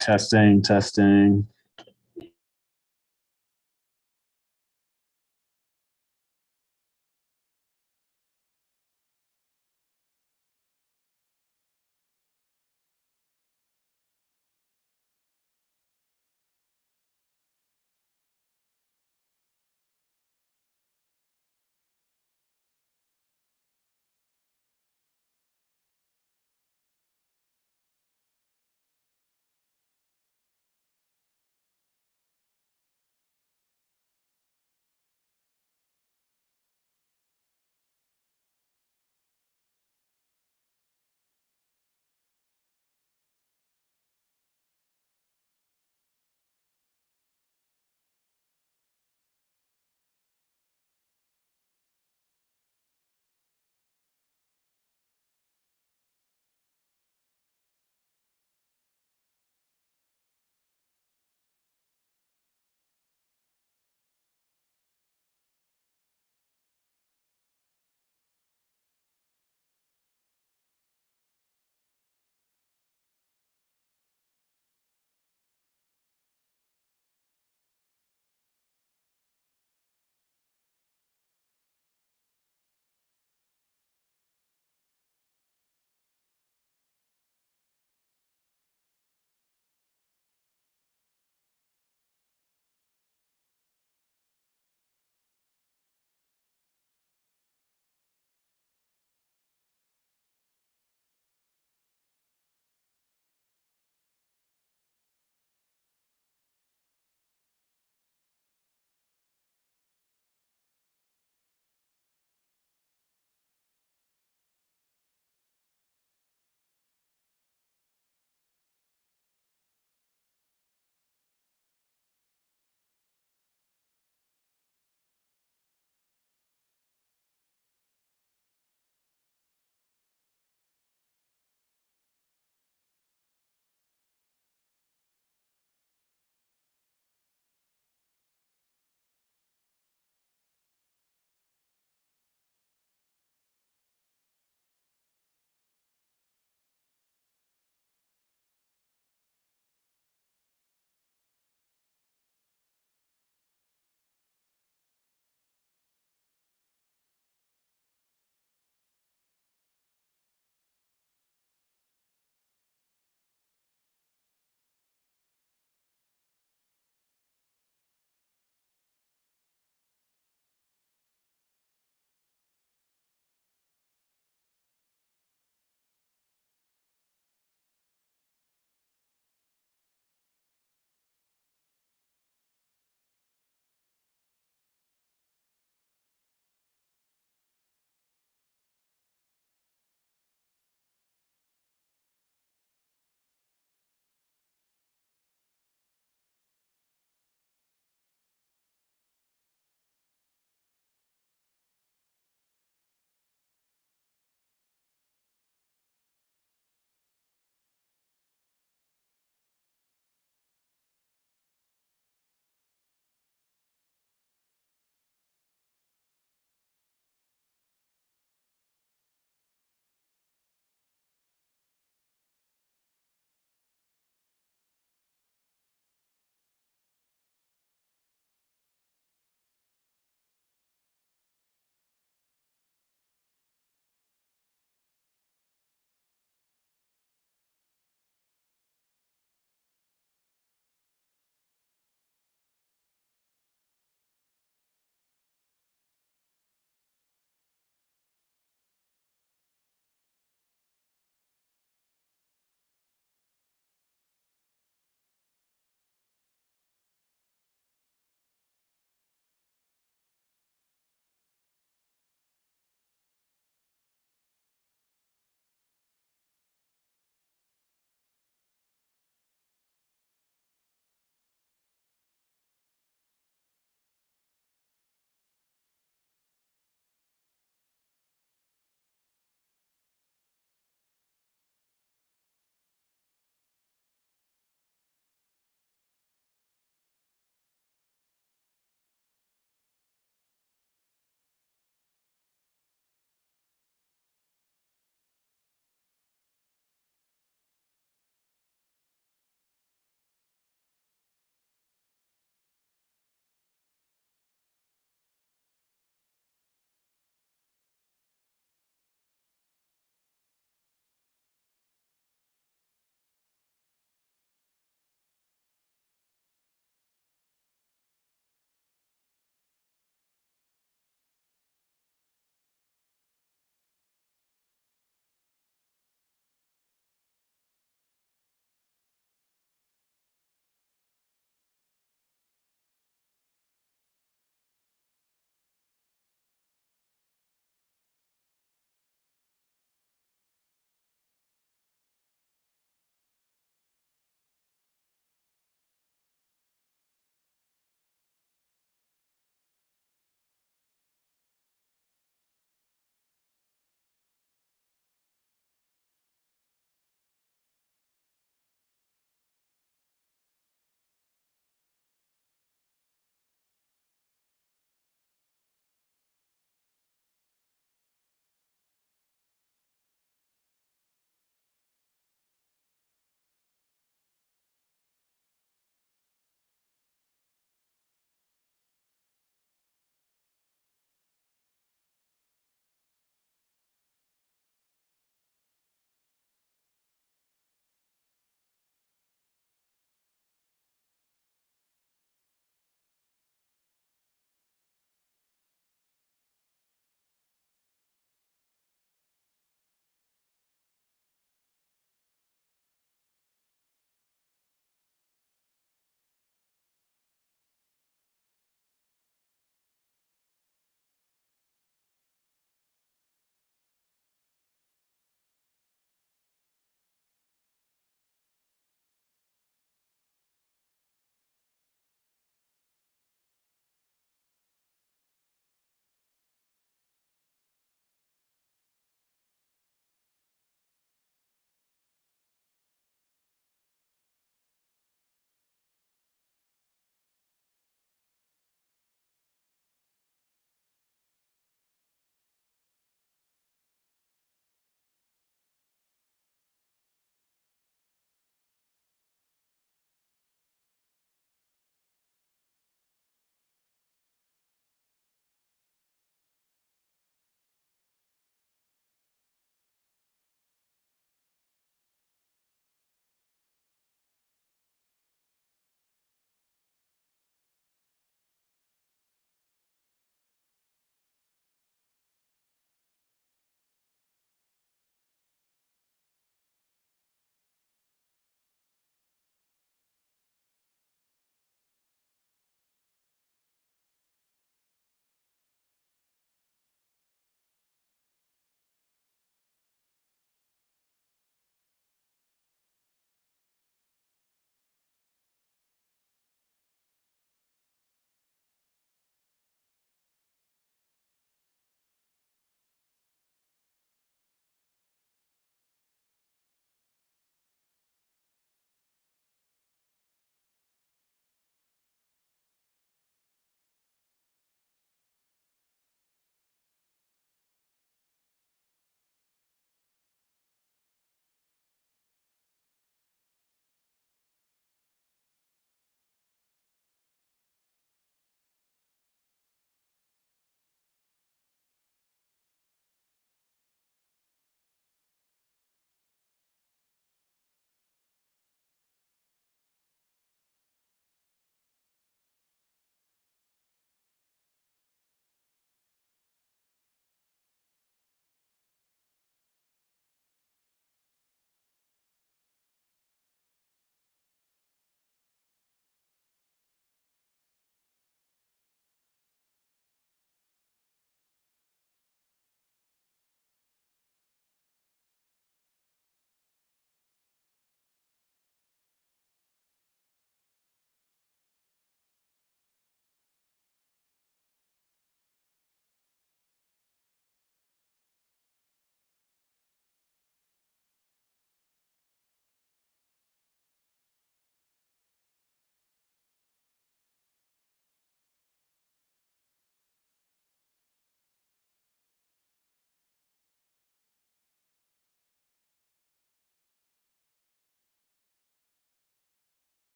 Testing, testing.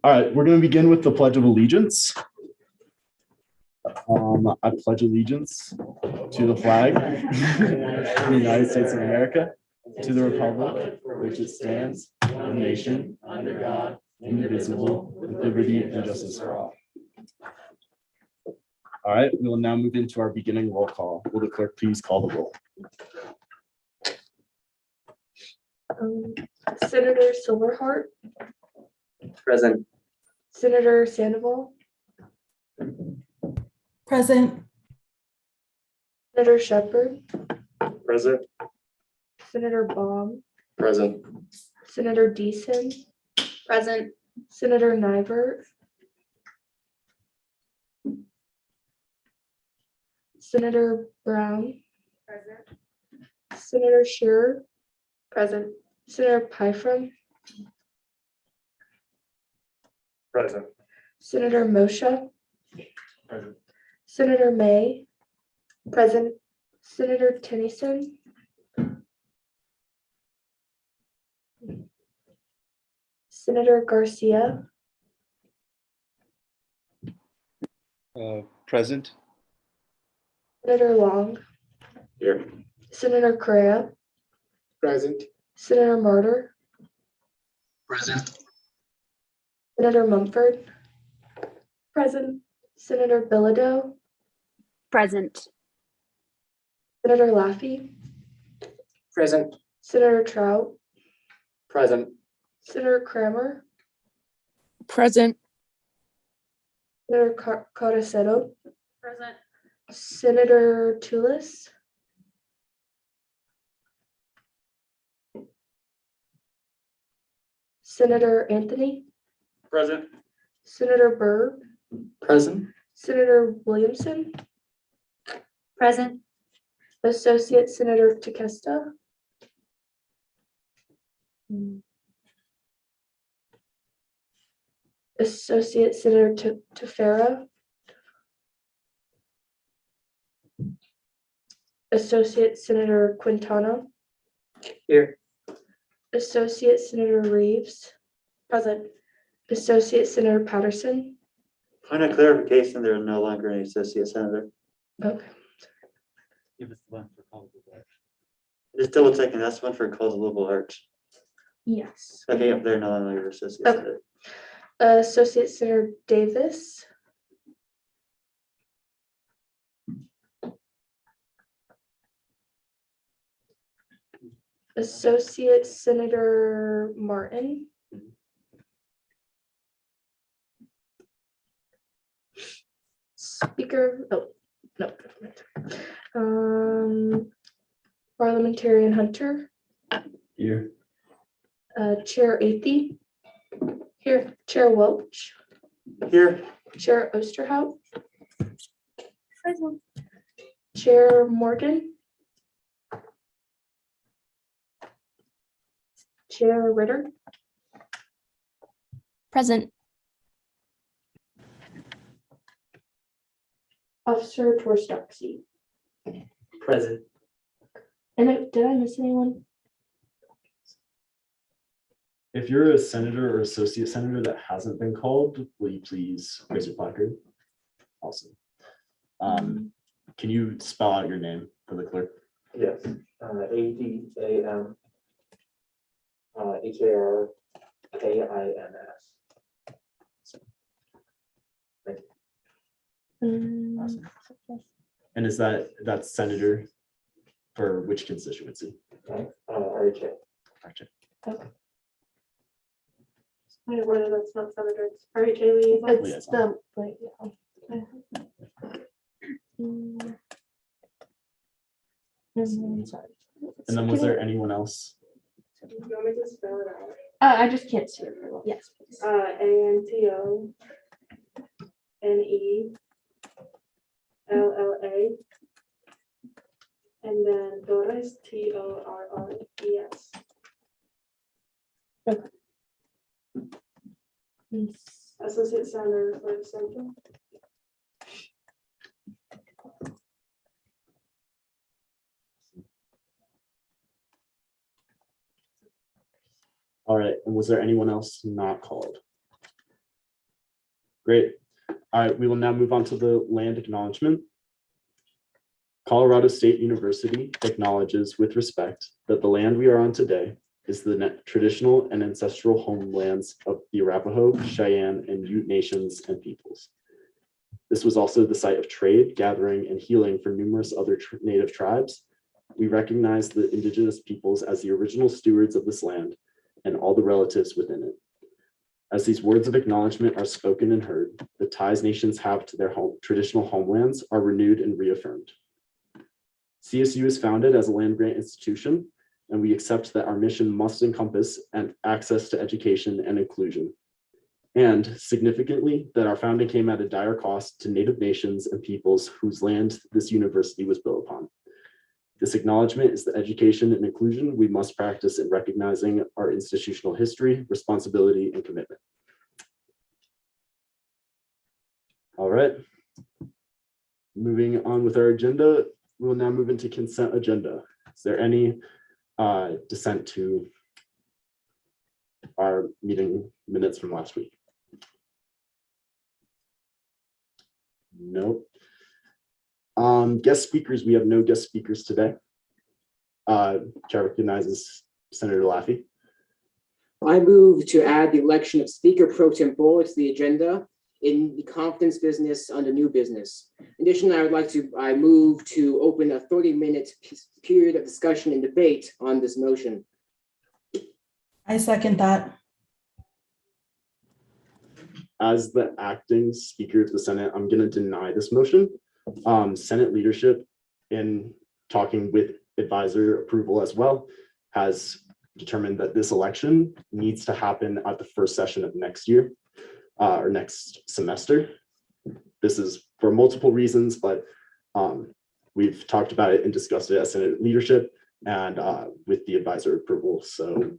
All right, we're going to begin with the Pledge of Allegiance. I pledge allegiance to the flag of the United States of America, to the republic for which it stands, one nation, under God, indivisible, with liberty and justice for all. All right, we will now move into our beginning roll call. Will the clerk please call the roll? Senator Silverheart, Present. Senator Sandoval, Present. Senator Shepherd, Present. Senator Baum, Present. Senator Deason, Present. Senator Nivert, Senator Brown, Present. Senator Shearer, Present. Senator Pyfrom, Present. Senator Moshe, Present. Senator May, present, Senator Tennyson, Senator Garcia, Present. Senator Long, Here. Senator Correa, Present. Senator Martyr, Present. Senator Mumford, present, Senator Bilodeau, Present. Senator Laffey, Present. Senator Trout, Present. Senator Kramer, Present. Senator Caudiceto, Present. Senator Tulis, Senator Anthony, Present. Senator Byrd, Present. Senator Williamson, Present. Associate Senator Tequesta, Associate Senator Tefera, Associate Senator Quintana, Here. Associate Senator Reeves, present, Associate Senator Patterson, Point of clarification, there are no longer any associate senator. okay, Give us the one for call to the Just double checking, that's one for called Louisville Arch. yes. Okay, yep, they're no longer associate Okay. senator. Associate Senator Davis, Associate Senator Martin, Speaker, oh, no. Parliamentarian Hunter, Here. Chair Athey, here, Chair Welch, Here. Chair Osterhout, Chair Morgan, Chair Ritter, Present. Officer Torstoksi. Present. And did I miss anyone? If you're a senator or associate senator that hasn't been called, will you please raise your placard? Awesome. Can you spell out your name for the clerk? Yes. ADAM. HARKINS. Awesome. And is that's senator for which constituency? RHA. Gotcha. Whether that's not senator, it's RHA liaison. It's Liaison. the, wait, yeah. Sorry. And then was there anyone else? You want me to spell it out? I just can't see it very well. Yes, please. ANTONELLA. And then Torres, TORRES. Associate Senator for the Central. All right. And was there anyone else not called? Great. All right, we will now move on to the land acknowledgement. Colorado State University acknowledges with respect that the land we are on today is the traditional and ancestral homelands of the Arapaho, Cheyenne, and Ute nations and peoples. This was also the site of trade, gathering, and healing for numerous other native tribes. We recognize the indigenous peoples as the original stewards of this land and all the relatives within it. As these words of acknowledgement are spoken and heard, the ties nations have to their traditional homelands are renewed and reaffirmed. CSU is founded as a land-grant institution, and we accept that our mission must encompass access to education and inclusion. And significantly, that our founding came at a dire cost to Native nations and peoples whose land this university was built upon. This acknowledgement is the education and inclusion we must practice in recognizing our institutional history, responsibility, and commitment. All right. Moving on with our agenda, we will now move into consent agenda. Is there any dissent to our meeting minutes from last week? Nope. Guest speakers, we have no guest speakers today. Chair recognizes Senator Laffey. I move to add the election of Speaker Pro Tempore to the agenda in the confidence business under new business. In addition, I move to open a 30-minute period of discussion and debate on this motion. I second that. As the acting Speaker of the Senate, I'm going to deny this motion. Senate leadership, in talking with advisor approval as well, has determined that this election needs to happen at the first session of next year or next semester. This is for multiple reasons, but we've talked about it and discussed it as Senate leadership and with the advisor approval. So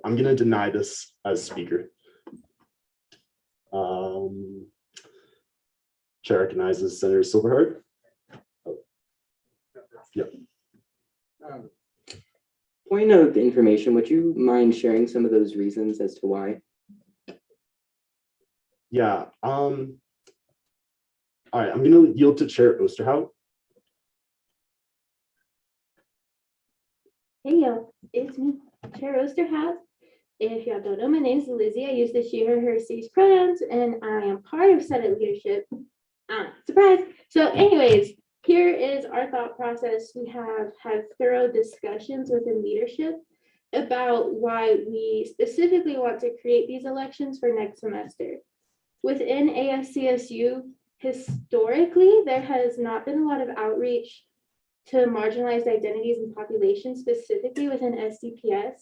I'm gonna deny this as Speaker. Chair recognizes Senator Silverheart. Oh. Yep. Point of information, would you mind sharing some of those reasons as to why? Yeah. All right, I'm going to yield to Chair Osterhout. Hey, yo, it's me, Chair Osterhout. If y'all don't know, my name is Lizzie. I use the she, her, cs pronouns, and I am part of Senate leadership. Surprise. So anyways, here is our thought process. We have had thorough discussions within leadership about why we specifically want to create these elections for next semester. Within ASCSU, historically, there has not been a lot of outreach to marginalized identities and populations, specifically within SDPS.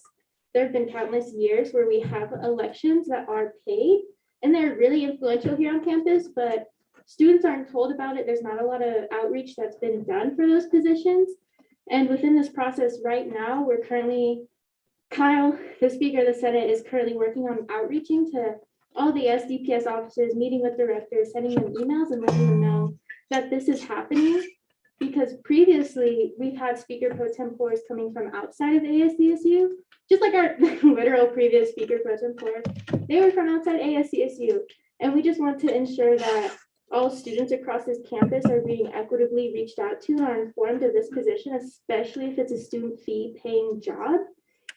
There have been countless years where we have elections that are paid, and they're really influential here on campus, but students aren't told about it. There's not a lot of outreach that's been done for those positions. And within this process right now, we're currently, Kyle, the Speaker of the Senate, is currently working on outreaching to all the SDPS offices, meeting with directors, sending them emails and letting them know that this is happening. Because previously we've had Speaker Pro Tempores coming from outside of ASCSU, just like our literal previous Speaker Pro Tempore, they were from outside ASCSU. And we just want to ensure that all students across this campus are being equitably reached out to and are informed of this position, especially if it's a student fee paying job.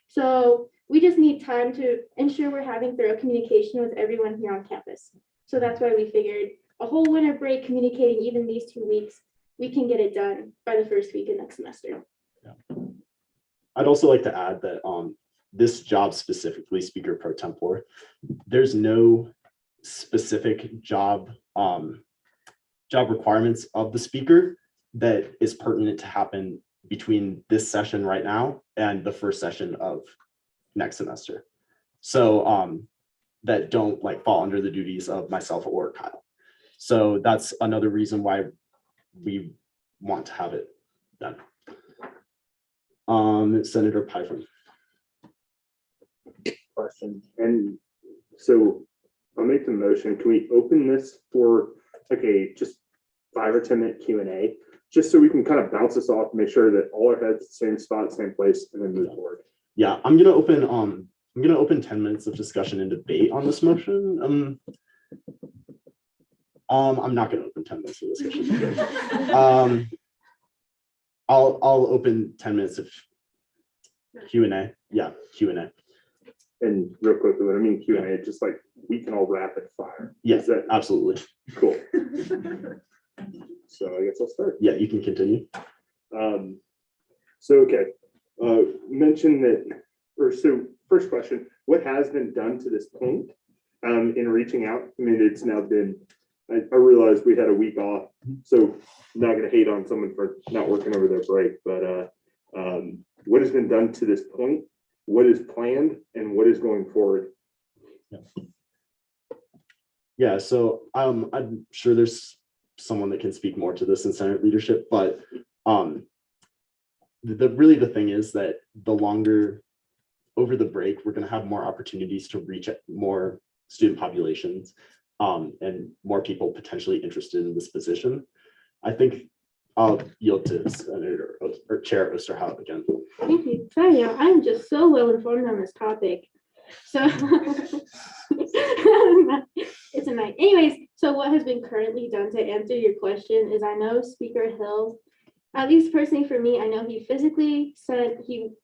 So we just need time to ensure we're having thorough communication with everyone here on campus. So that's why we figured a whole winter break communicating even these 2 weeks, we can get it done by the first week of next semester. Yeah. I'd also like to add that this job specifically, Speaker Pro Tempore, there's no specific job requirements of the speaker that is pertinent to happen between this session right now and the first session of next semester. So that don't fall under the duties of myself or Kyle. So that's another reason why we want to have it done. Senator Python. Question. And so I'll make the motion. Can we open this for just 5 or 10 minute Q&A, just so we can kind of bounce this off, make sure that all our heads same spot, same place, and then move forward. Yeah, I'm gonna open 10 minutes of discussion and debate on this motion. I'm not gonna open 10 minutes for discussion. I'll open 10 minutes of Q&A. Yeah, Q&A. And real quickly, when I mean Q&A, just like we can all rapid fire. Yes, Is that absolutely. cool? So I guess I'll start. Yeah, you can continue. So, okay, mention that, or so first question, what has been done to this point in reaching out? I mean, it's now been, I realized we had a week off, so I'm not gonna hate on someone for not working over their break, but what has been done to this point? What is planned and what is going forward? Yeah, so I'm sure there's someone that can speak more to this in Senate leadership, but the thing is that the longer over the break, we're going to have more opportunities to reach more student populations and more people potentially interested in this position. I think I'll yield to Senator or Chair Osterhout again. Thank you. Sorry, y'all. I'm just so well informed on this topic. So it's a night. Anyways, so what has been currently done to answer your question is I know Speaker Hill, at least personally for me, I know he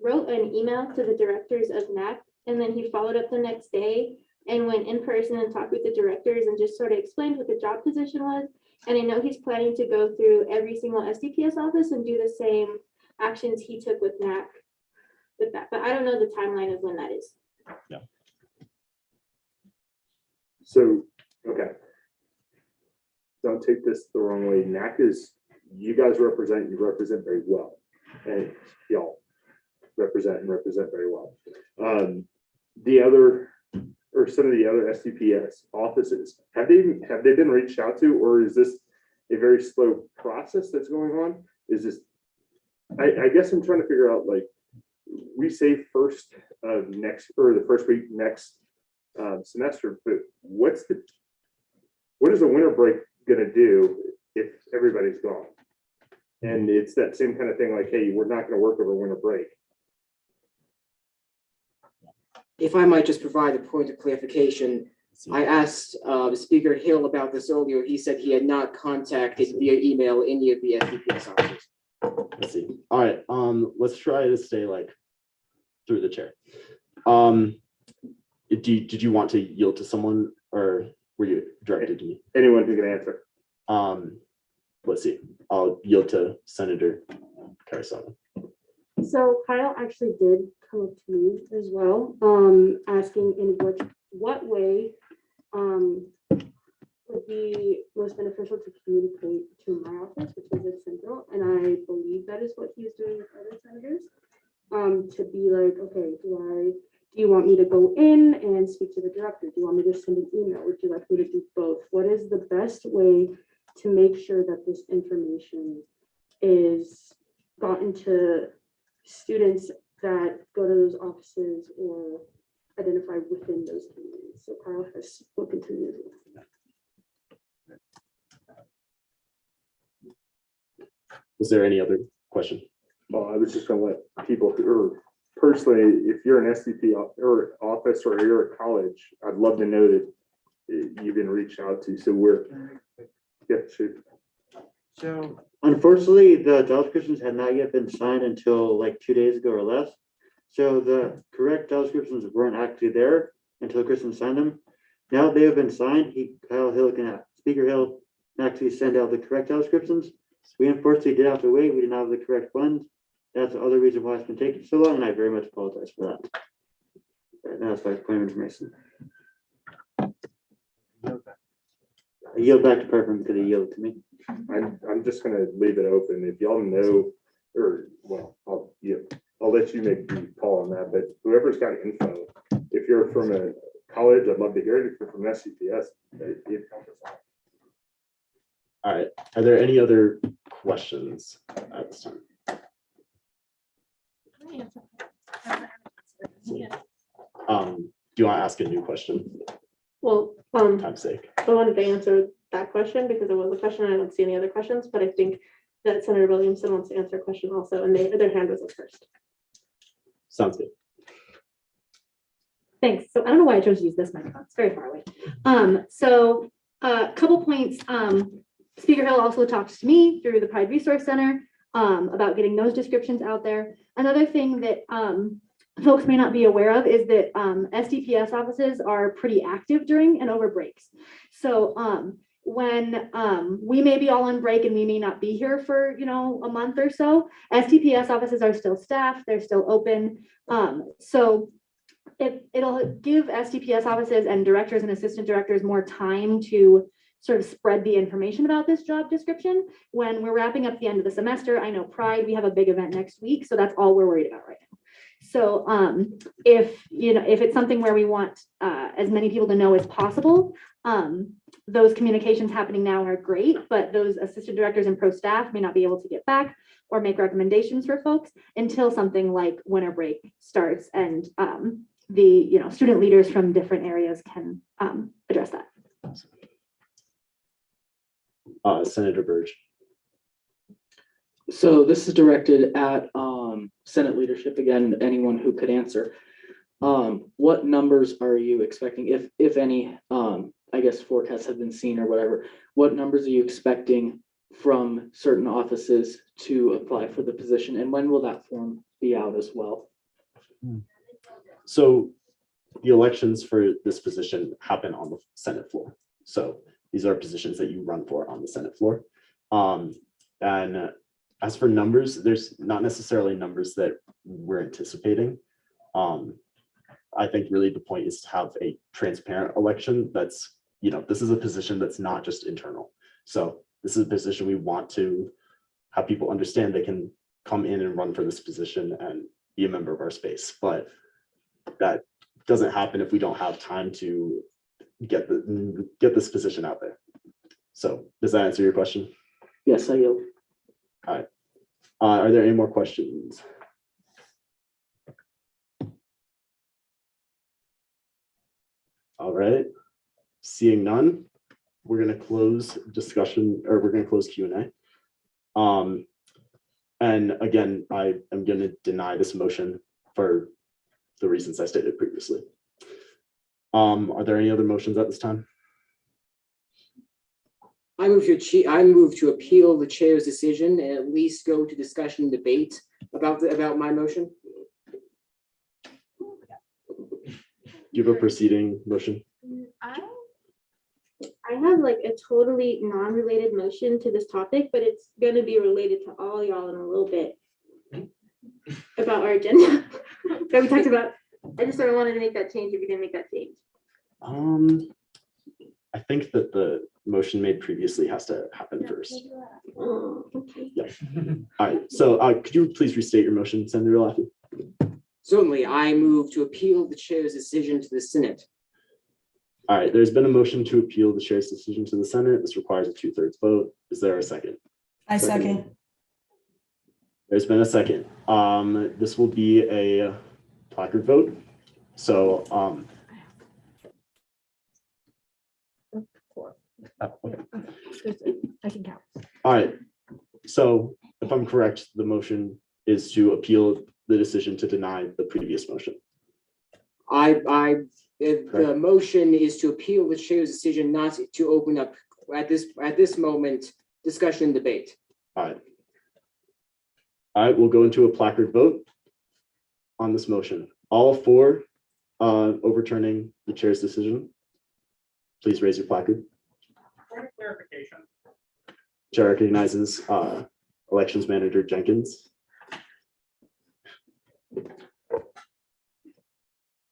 wrote an email to the directors of NAC, and then he followed up the next day and went in person and talked with the directors and just sort of explained what the job position was. And I know he's planning to go through every single SDPS office and do the same actions he took with NAC with that, but I don't know the timeline of when that is. Yeah. So, okay. Don't take this the wrong way. NAC is, you guys represent very well. And y'all represent very well. The other, or some of the other SDPS offices, have they been reached out to, or is this a very slow process that's going on? Is this, I guess I'm trying to figure out, like, we say first of next, or the first week next semester, but what is the winter break gonna do if everybody's gone? And it's that same kind of thing, like, hey, we're not gonna work over winter break. If I might just provide a point of clarification, I asked Speaker Hill about this earlier. He said he had not contacted via email any of the SDPS officers. Let's see. All right, let's try to stay like through the chair. Did you want to yield to someone, or were you directed to me? Anyone who can answer. Let's see. I'll yield to Senator Carisano. So Kyle actually did come up to me as well, asking in what way would be most beneficial to communicate to my office, which is at Central, and I believe that is what he's doing with other senators. To be like, okay, do you want me to go in and speak to the director? Do you want me to send an email? Would you like me to do both? What is the best way to make sure that this information is gotten to students that go to those offices or identify within those communities? So Kyle has spoken to me as well. Is there any other question? Well, I was just gonna let people who are personally, if you're an SDP or office or you're a college, I'd love to know that you've been reached out to. So shoot. So unfortunately, the job descriptions had not yet been signed until like 2 days ago or less. So the correct job descriptions weren't actually there until Kristen signed them. Now they have been signed. Speaker Hill can actually send out the correct job descriptions. We unfortunately did have to wait. We did not have the correct ones. That's the other reason why it's been taking so long, and I very much apologize for that. And that's my point of information. I yield back to Perkins because he yielded to me. I'm just gonna leave it open. If y'all know, or well, I'll let you make the call on that. But whoever's got info, if you're from a college, I'd love to hear it. If you're from SCPS, it helps us out. All right. Are there any other questions at this time? Do you want to ask a new question? Well, Time's sake. I wanted to answer that question because it was a question. I don't see any other questions, but I think that Senator Williamson wants to answer a question also, and their hand was up first. Sounds good. Thanks. So I don't know why I chose to use this microphone. It's very far away. So A couple points. Speaker Hill also talks to me through the Pride Resource Center about getting those descriptions out there. Another thing that folks may not be aware of is that SDPS offices are pretty active during and over breaks. So when we may be all on break and we may not be here for, you know, a month or so, SDPS offices are still staffed, they're still open. So it'll give SDPS offices and directors and assistant directors more time to sort of spread the information about this job description. When we're wrapping up the end of the semester, I know Pride, we have a big event next week, so that's all we're worried about right now. So if it's something where we want as many people to know as possible, those communications happening now are great, but those assistant directors and pro staff may not be able to get back or make recommendations for folks until something like winter break starts, and the student leaders from different areas can address that. Senator Burge. So this is directed at Senate leadership, again, anyone who could answer. What numbers are you expecting, if any, I guess forecasts have been seen or whatever, what numbers are you expecting from certain offices to apply for the position, and when will that form be out as well? So the elections for this position happen on the Senate floor. So these are positions that you run for on the Senate floor. And as for numbers, there's not necessarily numbers that we're anticipating. I think really the point is to have a transparent election that's, this is a position that's not just internal. So this is a position we want to have people understand they can come in and run for this position and be a member of our space. But that doesn't happen if we don't have time to get this position out there. So does that answer your question? Yes, I yield. All right. Are there any more questions? All right. Seeing none, we're going to close discussion, or we're going to close Q&A. And again, I am going to deny this motion for the reasons I stated previously. Are there any other motions at this time? I move to appeal the chair's decision and at least go to discussion and debate about my motion. Do you have a preceding motion? I have like a totally non-related motion to this topic, but it's going to be related to all y'all in a little bit about our agenda that we talked about. I just sort of wanted to make that change if you didn't make that change. I think that the motion made previously has to happen first. Oh, okay. Yeah. All right. So could you please restate your motion, Senator Laffey? Certainly, I move to appeal the chair's decision to the Senate. All right. There's been a motion to appeal the chair's decision to the Senate. This requires a 2/3 vote. Is there a second? I second. There's been a second. This will be a placard vote. So okay. I can count. All right. So if I'm correct, the motion is to appeal the decision to deny the previous motion. The motion is to appeal the chair's decision not to open up at this moment discussion and debate. All right. All right, we'll go into a placard vote on this motion. All for overturning the chair's decision, please raise your placard. Point of clarification. Chair recognizes Elections Manager Jenkins.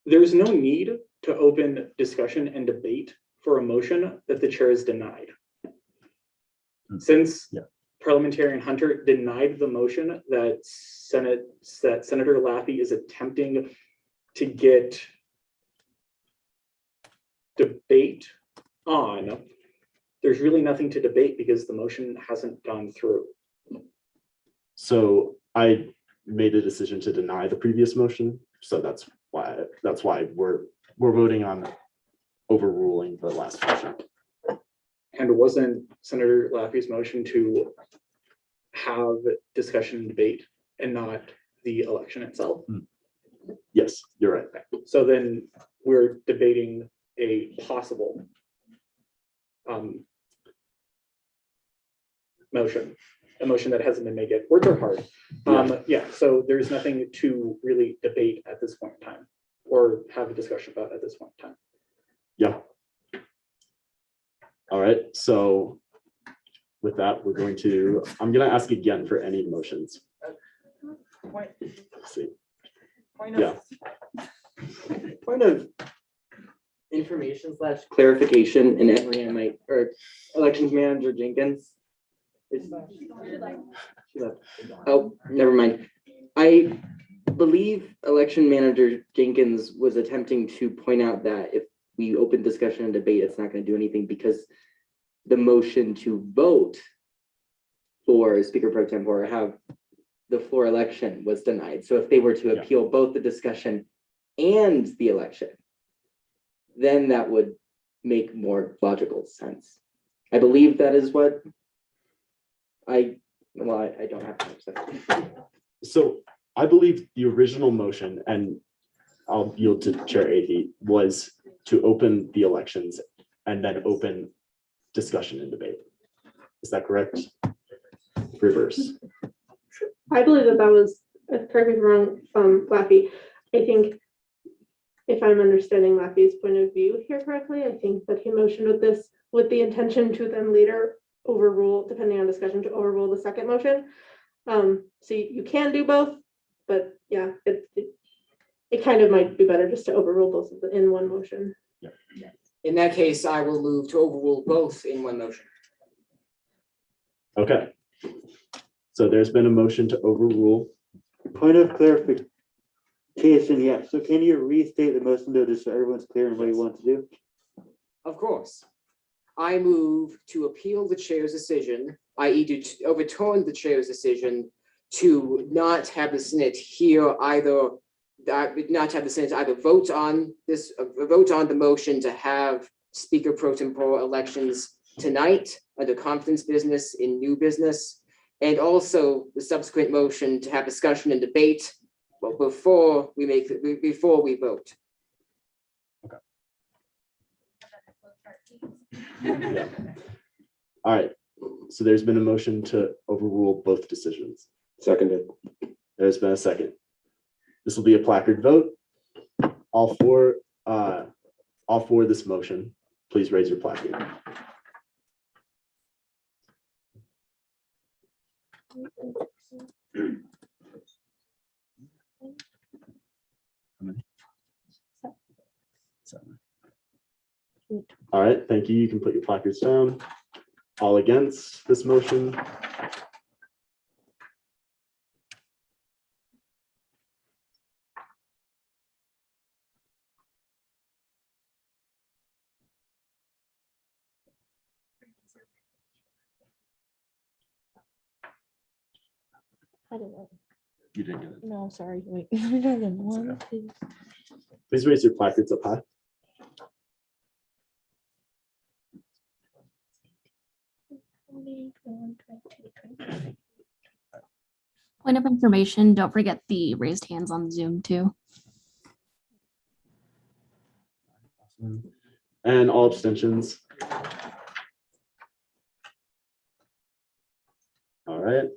There is no need to open discussion and debate for a motion that the chair has denied. Since Parliamentarian Hunter denied the motion that Senator Laffey is attempting to get debate on, there's really nothing to debate because the motion hasn't gone through. So I made a decision to deny the previous motion. So that's why we're voting on overruling the last motion. And wasn't Senator Laffey's motion to have discussion and debate and not the election itself? Yes, you're right. So then we're debating a possible motion, a motion that hasn't been made yet. Words are hard. Yeah, so there's nothing to really debate at this point in time or have a discussion about at this point in time. Yeah. All right, so with that, I'm gonna ask again for any motions. Point, Let's see. point Yeah. Point of information / clarification, and Emery, I might, or elections manager Jenkins. She left. Oh, never mind. I believe election manager Jenkins was attempting to point out that if we open discussion and debate, it's not going to do anything because the motion to vote for Speaker Pro Tempore have the floor election was denied. So if they were to appeal both the discussion and the election, then that would make more logical sense. I believe that is what I don't have to. So I believe the original motion, and I'll yield to Chair Ady, was to open the elections and then open discussion and debate. Is that correct? Reverse. I believe that was, correct me if I'm wrong, Laffy. I think if I'm understanding Laffy's point of view here correctly, I think that he motioned with this with the intention to then later overrule, depending on discussion, to overrule the second motion. So you can do both, but yeah, it kind of might be better just to overrule both of them in one motion. In that case, I will move to overrule both in one motion. Okay. So there's been a motion to overrule. Point of clarification, yeah. So can you restate the motion though, just so everyone's clear on what you want to do? Of course. I move to appeal the chair's decision, i.e. to overturn the chair's decision to not have the Senate hear either, not have the Senate either vote on the motion to have Speaker Pro Tempore elections tonight under confidence business in new business, and also the subsequent motion to have discussion and debate before we vote. Yeah. All right. So there's been a motion to overrule both decisions. Seconded. There's been a second. This will be a placard vote. All for this motion, please raise your placard. All right, thank you. You can put your placards down. All against this motion. I don't know. You didn't get it. No, sorry. Wait. One, two. Please raise your placards up high. Point of information, don't forget the raised hands on Zoom too. And all abstentions. All right.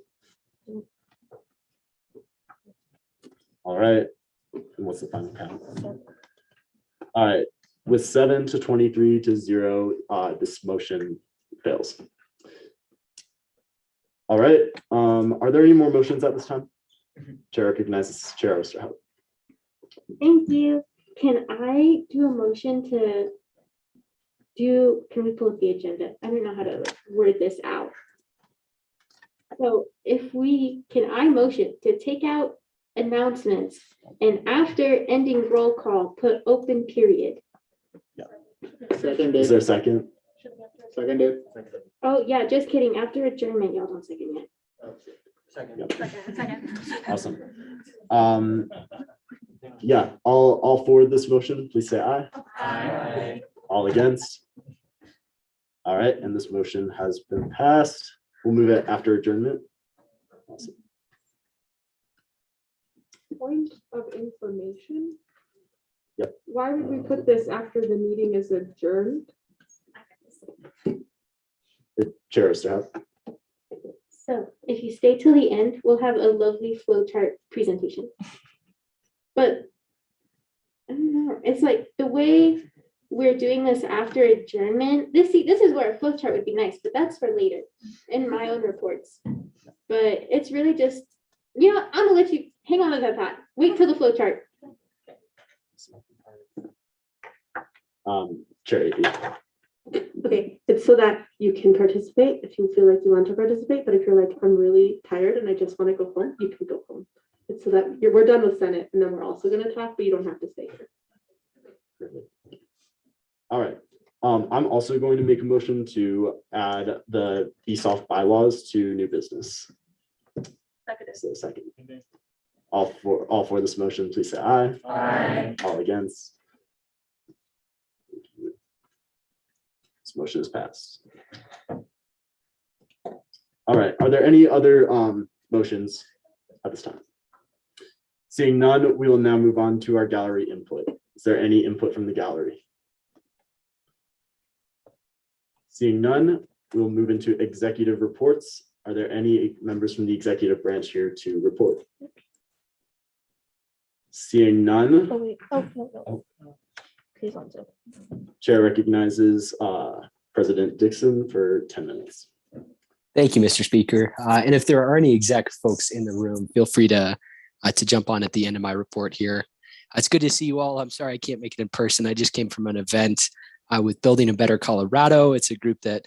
All right. And what's the final count? All right. With 7 to 23 to 0, this motion fails. All right. Are there any more motions at this time? Chair recognizes Chair Osterhout. Thank you. Can I do a motion to can we pull up the agenda? I don't know how to word this out. So can I motion to take out announcements and after ending roll call, put open period? Seconded. Is there a second? Seconded. Oh, yeah, just kidding. After adjournment, y'all don't second yet. Awesome. Yeah, all for this motion, please say aye. Aye. All against? All right, and this motion has been passed. We'll move it after adjournment. Awesome. Point of information. Yep. Why would we put this after the meeting is adjourned? Chair Osterhout. So if you stay till the end, we'll have a lovely flowchart presentation. But I don't know, it's like the way we're doing this after adjournment, this is where a flowchart would be nice, but that's for later in my own reports. But it's really just, you know, I'm gonna let you hang on to that thought. Wait for the flowchart. Chair AP. Okay, it's so that you can participate if you feel like you want to participate, but if you're like, I'm really tired and I just want to go home, you can go home. It's so that we're done with Senate and then we're also gonna talk, but you don't have to stay here. All right. I'm also going to make a motion to add the ESOF bylaws to new business. So second. All for this motion, please say aye. Aye. All against. This motion is passed. All right. Are there any other motions at this time? Seeing none, we will now move on to our gallery input. Is there any input from the gallery? Seeing none, we will move into executive reports. Are there any members from the executive branch here to report? Seeing none, Oh, wait. Oh, no. He's on Zoom. Chair recognizes President Dixon for 10 minutes. Thank you, Mr. Speaker. And if there are any exec folks in the room, feel free to jump on at the end of my report here. It's good to see you all. I'm sorry I can't make it in person. I just came from an event with Building a Better Colorado. It's a group that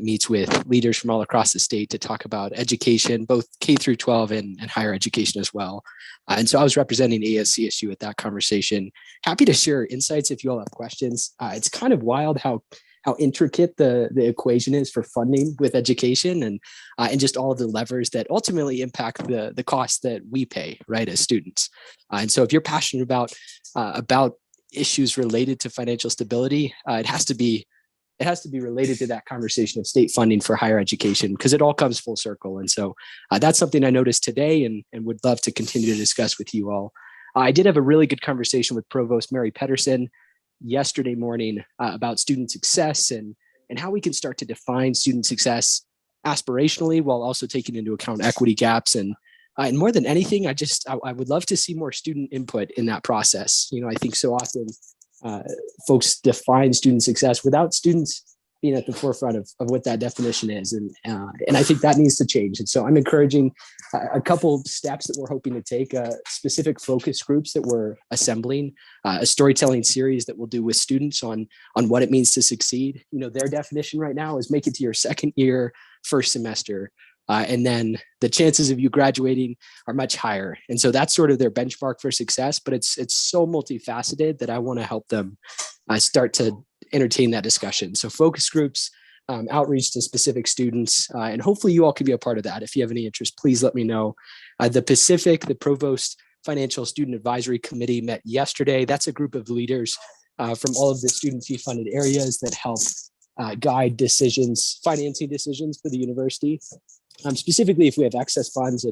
meets with leaders from all across the state to talk about education, both K through 12 and higher education as well. And so I was representing ASCSU at that conversation. Happy to share insights if you all have questions. It's kind of wild how intricate the equation is for funding with education and just all of the levers that ultimately impact the cost that we pay, right, as students. And so if you're passionate about issues related to financial stability, it has to be related to that conversation of state funding for higher education, because it all comes full circle. And so that's something I noticed today and would love to continue to discuss with you all. I did have a really good conversation with Provost Mary Pedersen yesterday morning about student success and how we can start to define student success aspirationally while also taking into account equity gaps. And more than anything, I would love to see more student input in that process. You know, I think so often folks define student success without students being at the forefront of what that definition is. And I think that needs to change. And so I'm encouraging a couple steps that we're hoping to take, specific focus groups that we're assembling, a storytelling series that we'll do with students on what it means to succeed. You know, their definition right now is make it to your second year, first semester. And then the chances of you graduating are much higher. And so that's sort of their benchmark for success, but it's so multifaceted that I want to help them start to entertain that discussion. So focus groups, outreach to specific students, and hopefully you all can be a part of that. If you have any interest, please let me know. The Provost Financial Student Advisory Committee met yesterday. That's a group of leaders from all of the student fee funded areas that help guide financing decisions for the university. Specifically, if we have excess funds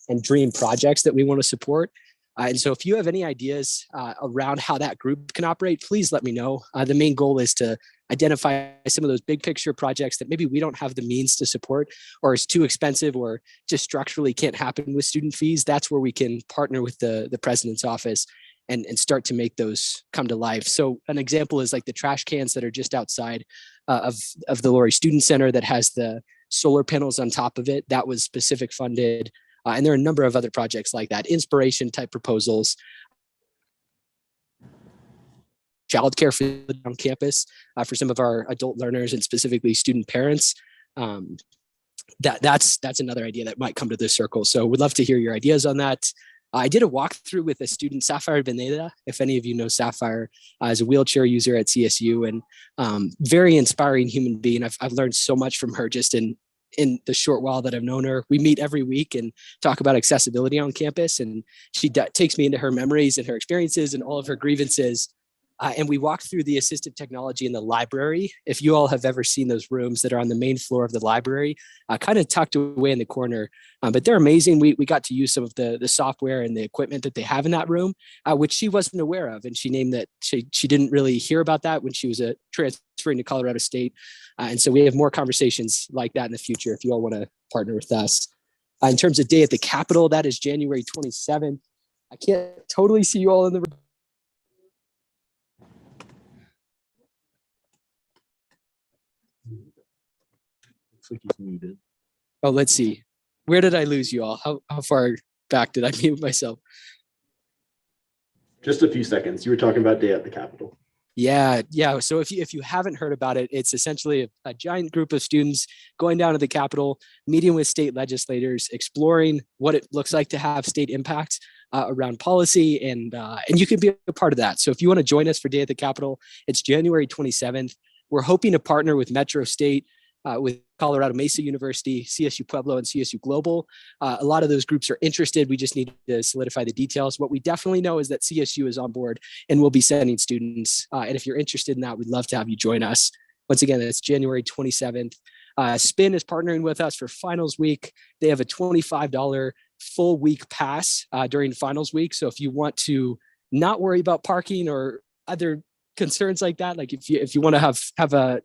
and dream projects that we want to support. And so if you have any ideas around how that group can operate, please let me know. The main goal is to identify some of those big picture projects that maybe we don't have the means to support, or is too expensive, or just structurally can't happen with student fees. That's where we can partner with the president's office and start to make those come to life. So an example is like the trash cans that are just outside of the Laurie Student Center that has the solar panels on top of it. That was specific funded. And there are a number of other projects like that, inspiration type proposals. Childcare on campus for some of our adult learners and specifically student parents. That's another idea that might come to this circle. So we'd love to hear your ideas on that. I did a walkthrough with a student, Sapphire Beneda. If any of you know Sapphire, as a wheelchair user at CSU, and very inspiring human being. I've learned so much from her just in the short while that I've known her. We meet every week and talk about accessibility on campus, and she takes me into her memories and her experiences and all of her grievances. And we walked through the assistive technology in the library. If you all have ever seen those rooms that are on the main floor of the library, kind of tucked away in the corner, but they're amazing. We got to use some of the software and the equipment that they have in that room, which she wasn't aware of. And she named that she didn't really hear about that when she was transferring to Colorado State. And so we have more conversations like that in the future if you all want to partner with us. In terms of day at the Capitol, that is January 27th. I can't totally see you all in the room. Looks like he's muted. Oh, let's see. Where did I lose you all? How far back did I mute myself? Just a few seconds. You were talking about day at the Capitol. Yeah. So if you haven't heard about it, it's essentially a giant group of students going down to the Capitol, meeting with state legislators, exploring what it looks like to have state impact around policy, and you can be a part of that. So if you want to join us for Day at the Capitol, it's January 27th. We're hoping to partner with Metro State, with Colorado Mesa University, CSU Pueblo, and CSU Global. A lot of those groups are interested. We just need to solidify the details. What we definitely know is that CSU is on board and we'll be sending students. And if you're interested in that, we'd love to have you join us. Once again, it's January 27th. Spin is partnering with us for finals week. They have a $25 full week pass during finals week. So if you want to not worry about parking or other concerns like that, like if you want to have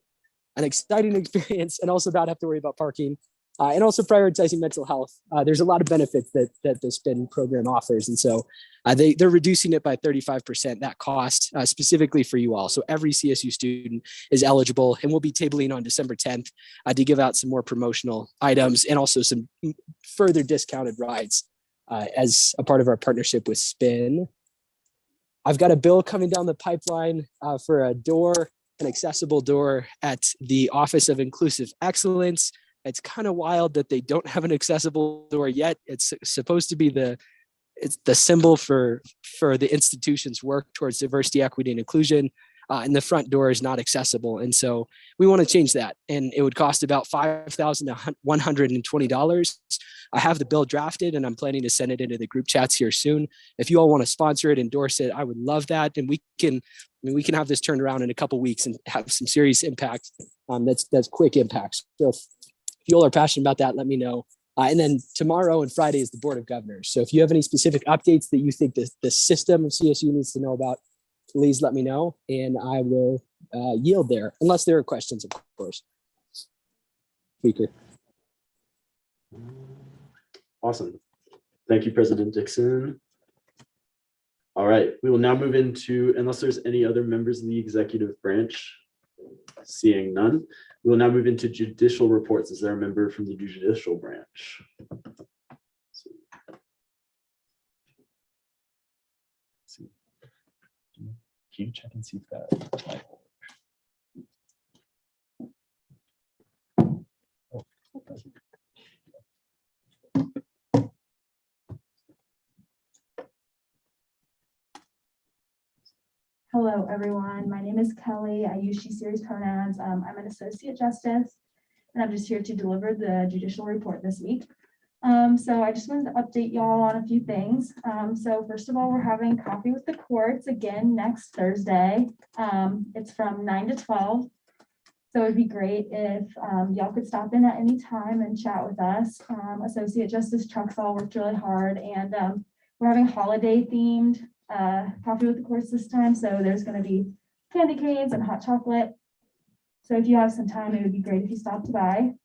an exciting experience and also not have to worry about parking, and also prioritizing mental health, there's a lot of benefits that the SPIN program offers. And so they're reducing it by 35%, that cost specifically for you all. So every CSU student is eligible, and we'll be tabling on December 10th to give out some more promotional items and also some further discounted rides as a part of our partnership with SPIN. I've got a bill coming down the pipeline for an accessible door at the Office of Inclusive Excellence. It's kind of wild that they don't have an accessible door yet. It's supposed to be the symbol for the institution's work towards diversity, equity, and inclusion. And the front door is not accessible. And so we want to change that. And it would cost about $5,120. I have the bill drafted and I'm planning to send it into the group chats here soon. If you all want to sponsor it, endorse it, I would love that. And we can have this turned around in a couple of weeks and have some serious impact. That's quick impacts. So if you all are passionate about that, let me know. And then tomorrow and Friday is the Board of Governors. So if you have any specific updates that you think the system of CSU needs to know about, please let me know and I will yield there, unless there are questions, of course. Speaker. Awesome. Thank you, President Dixon. All right, we will now move into, unless there's any other members of the executive branch, seeing none, we will now move into judicial reports. Is there a member from the judicial branch? Can you check and see if that? Hello, everyone. My name is Kelly. I use she series pronouns. I'm an associate justice, and I'm just here to deliver the judicial report this week. So I just wanted to update y'all on a few things. So first of all, we're having coffee with the courts again next Thursday. It's from 9 to 12. So it'd be great if y'all could stop in at any time and chat with us. Associate Justice Chuck's all worked really hard, and we're having holiday themed coffee with the courts this time. So there's going to be candy canes and hot chocolate. So if you have some time, it would be great if you stopped by.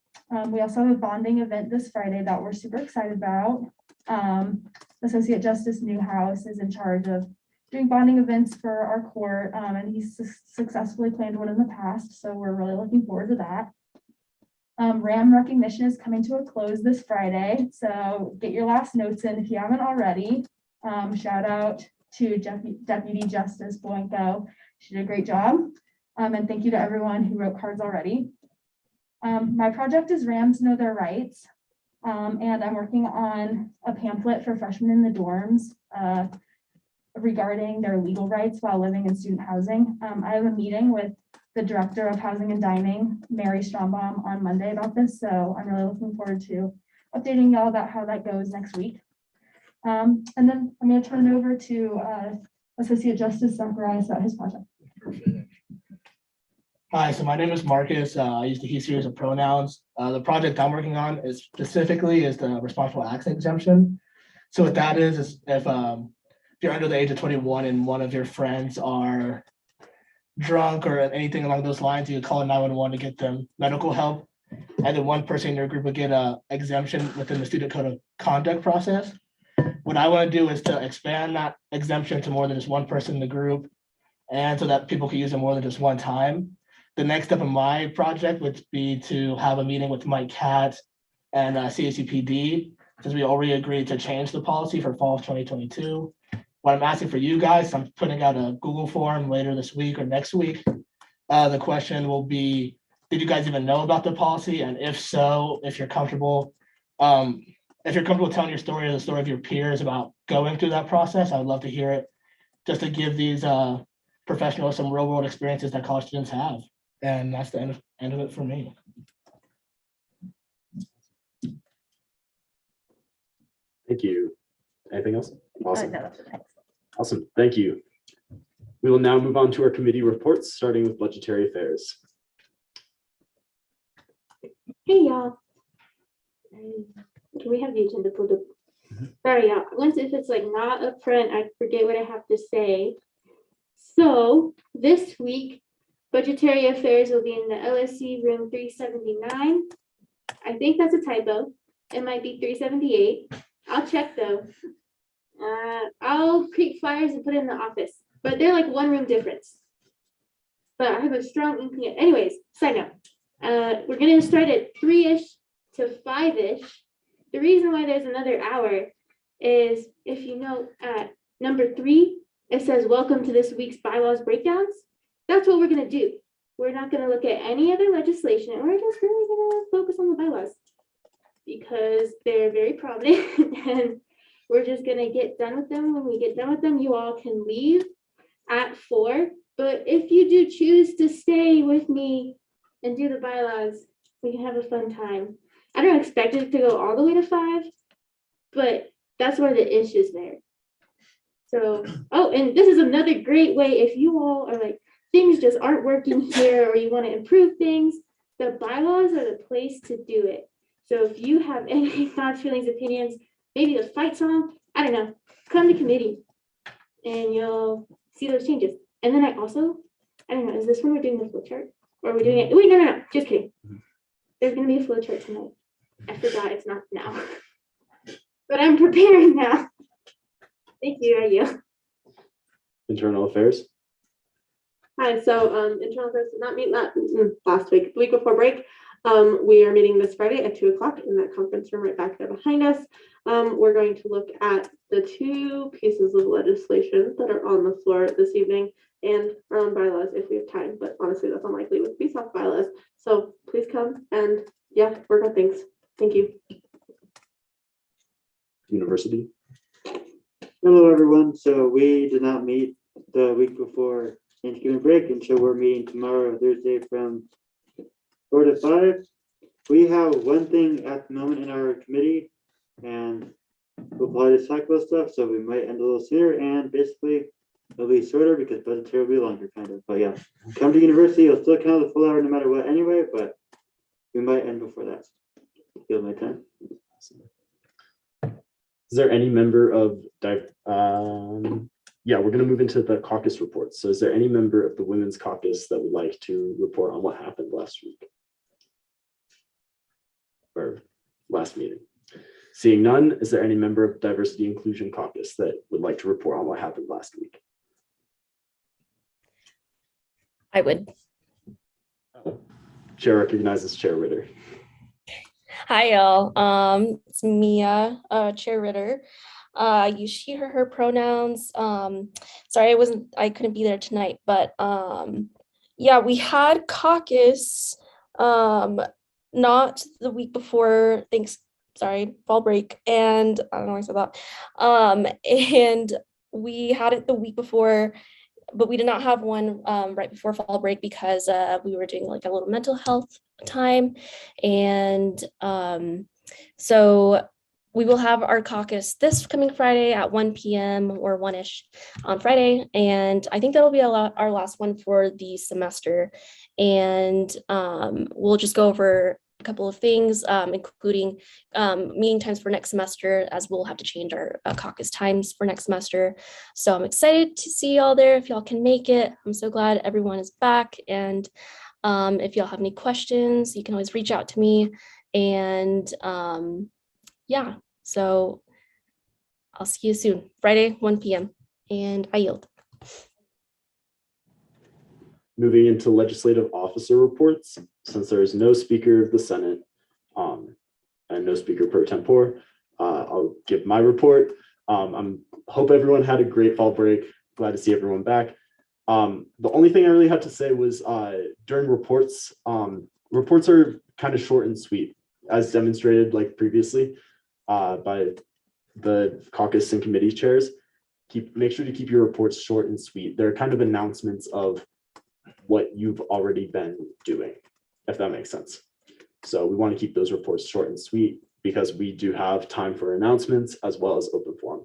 We also have a bonding event this Friday that we're super excited about. Associate Justice Newhouse is in charge of doing bonding events for our court, and he's successfully planned one in the past, so we're really looking forward to that. RAM recognition is coming to a close this Friday, so get your last notes in if you haven't already. Shout out to Deputy Justice Blanco. She did a great job, and thank you to everyone who wrote cards already. My project is RAMs Know Their Rights, and I'm working on a pamphlet for freshmen in the dorms regarding their legal rights while living in student housing. I have a meeting with the Director of Housing and Dining, Mary Strombaum, on Monday about this, so I'm really looking forward to updating y'all about how that goes next week. And then I'm going to turn it over to Associate Justice Zacharias about his project. Hi, so my name is Marcus. I use the he series of pronouns. The project I'm working on is specifically is the responsible acts exemption. So what that is if you're under the age of 21 and one of your friends are drunk or anything along those lines, you call 911 to get them medical help. And then one person in your group would get a exemption within the student code of conduct process. What I want to do is to expand that exemption to more than just one person in the group, and so that people can use it more than just one time. The next step of my project would be to have a meeting with Mike Katz and CSU PD, since we already agreed to change the policy for fall of 2022. What I'm asking for you guys, I'm putting out a Google form later this week or next week. The question will be, did you guys even know about the policy? And if so, if you're comfortable telling your story or the story of your peers about going through that process, I would love to hear it, just to give these professionals some real world experiences that college students have. And that's the end of it for me. Thank you. Anything else? Awesome. No, that's okay. Awesome. Thank you. We will now move on to our committee reports, starting with budgetary affairs. Hey, y'all. Can we have the agenda pulled up? Sorry, y'all. Once if it's like not up front, I forget what I have to say. So this week, budgetary affairs will be in the LSC room 379. I think that's a typo. It might be 378. I'll check though. I'll create flyers and put it in the office, but they're like one room difference. But I have a strong inkling. Anyways, side note. We're gonna start at 3-ish to 5-ish. The reason why there's another hour is if you know at number 3, it says welcome to this week's bylaws breakdowns. That's what we're gonna do. We're not gonna look at any other legislation, and we're just really gonna focus on the bylaws because they're very prominent and we're just gonna get done with them. When we get done with them, you all can leave at 4. But if you do choose to stay with me and do the bylaws, we can have a fun time. I don't expect it to go all the way to 5, but that's where the ish is there. So, oh, and this is another great way if you all are like, things just aren't working here or you want to improve things, the bylaws are the place to do it. So if you have any thoughts, feelings, opinions, maybe a fight song, I don't know, come to committee and you'll see those changes. And then I don't know, is this when we're doing the flow chart? Or are we doing it? Wait, no, just kidding. There's gonna be a flow chart tonight. I forgot it's not now. But I'm preparing now. Thank you, I yield. Internal affairs. Hi, so internal affairs did not meet last week, the week before break. We are meeting this Friday at 2 o'clock in that conference room right back there behind us. We're going to look at the 2 pieces of legislation that are on the floor this evening and our own bylaws if we have time, but honestly, that's unlikely with BSOF bylaws. So please come and yeah, work on things. Thank you. University. Hello, everyone. So we did not meet the week before Thanksgiving break, and so we're meeting tomorrow, Thursday, from 4 to 5. We have one thing at the moment in our committee, and we'll probably just talk about stuff, so we might end a little sooner, and basically it'll be shorter because budgetary will be longer, kind of. But yeah, come to university, you'll still count the full hour no matter what anyway, but we might end before that. Feel my time. Is there any member of yeah, we're going to move into the caucus reports. So is there any member of the Women's Caucus that would like to report on what happened last week? Or last meeting? Seeing none, is there any member of Diversity Inclusion Caucus that would like to report on what happened last week? I would. Chair recognizes Chair Ritter. Hi, y'all. It's Mia, Chair Ritter. I use she, her pronouns. Sorry, I couldn't be there tonight, but yeah, we had caucus, not the week before fall break, and I don't know why I said that. And we had it the week before, but we did not have one right before fall break because we were doing like a little mental health time. And so we will have our caucus this coming Friday at 1 p.m. or 1-ish on Friday. And I think that'll be our last one for the semester. And we'll just go over a couple of things, including meeting times for next semester, as we'll have to change our caucus times for next semester. So I'm excited to see y'all there if y'all can make it. I'm so glad everyone is back. And if y'all have any questions, you can always reach out to me. And yeah, so I'll see you soon, Friday, 1 p.m. And I yield. Moving into legislative officer reports, since there is no Speaker of the Senate and no Speaker pro tempore, I'll give my report. Hope everyone had a great fall break. Glad to see everyone back. The only thing I really had to say was during reports, reports are kind of short and sweet, as demonstrated like previously by the caucus and committee chairs. Make sure to keep your reports short and sweet. They're kind of announcements of what you've already been doing, if that makes sense. So we want to keep those reports short and sweet because we do have time for announcements as well as open forum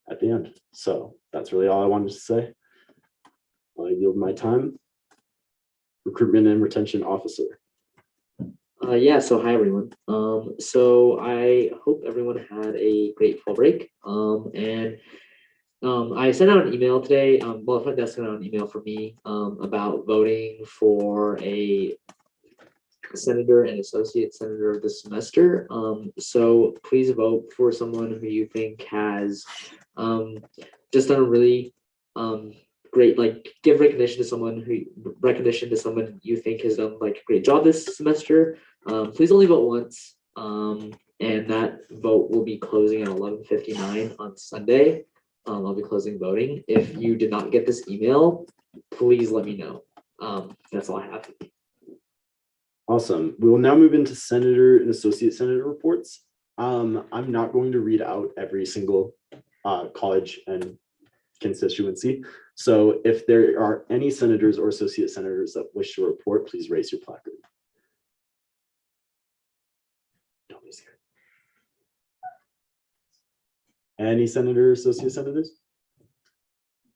at the end. So that's really all I wanted to say. I yield my time. Recruitment and Retention Officer. Yeah, so hi everyone. So I hope everyone had a great fall break. I sent out an email today. Well, front desk sent out an email for me about voting for a senator and associate senator this semester. So please vote for someone who you think has just done a really great, like give recognition to someone you think has done like a great job this semester. Please only vote once. And that vote will be closing at 11:59 on Sunday. I'll be closing voting. If you did not get this email, please let me know. That's all I have. Awesome. We will now move into senator and associate senator reports. I'm not going to read out every single college and constituency. So if there are any senators or associate senators that wish to report, please raise your placard. Don't be scared. Any senator or associate senators?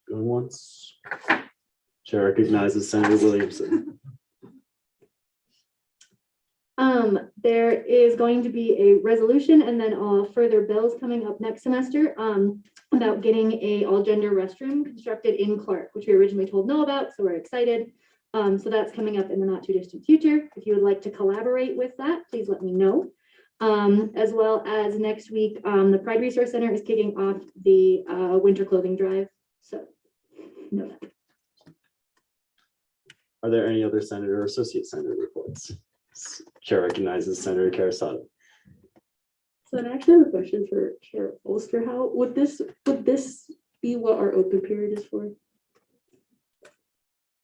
Going once. Chair recognizes Senator Williamson. There is going to be a resolution and then further bills coming up next semester about getting a all gender restroom constructed in Clark, which we originally told no about, so we're excited. So that's coming up in the not too distant future. If you would like to collaborate with that, please let me know. As well as next week, the Pride Resource Center is kicking off the winter clothing drive. So know that. Are there any other senator or associate senator reports? Chair recognizes Senator Carasada. So I actually have a question for Chair Osterhout. Would this be what our open period is for?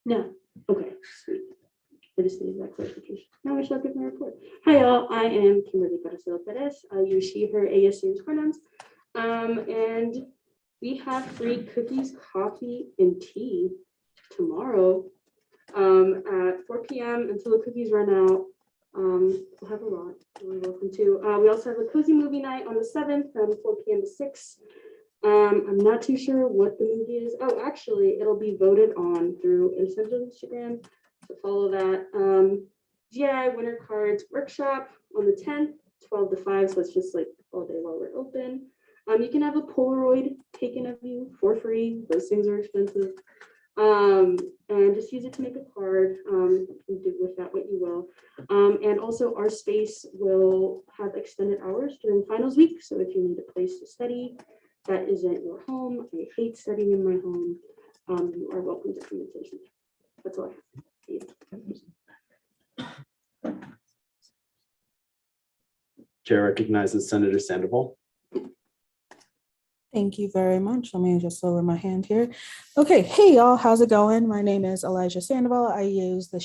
No. Okay, sweet. I just needed that clarification. Now I shall give my report. Hi y'all, I am Kimberly Carasada Perez. I use she, her, ASCSU pronouns. And we have free cookies, coffee, and tea tomorrow at 4 p.m. until the cookies run out. We'll have a lot. You're welcome to. We also have a cozy movie night on the 7th from 4 p.m. to 6. I'm not too sure what the movie is. Oh, actually, it'll be voted on through Instagram. So follow that. GI Winter Cards Workshop on the 10th, 12 to 5. So it's just like all day while we're open. You can have a Polaroid taken of you for free. Those things are expensive. And just use it to make a card. You can do with that what you will. And also our space will have extended hours during finals week. So if you need a place to study that isn't your home, I hate studying in my home, you are welcome to come and visit. That's all I have. Chair recognizes Senator Sandoval. Thank you very much. Let me just lower my hand here. Okay, hey y'all, how's it going? My name is Elijah Sandoval. I use the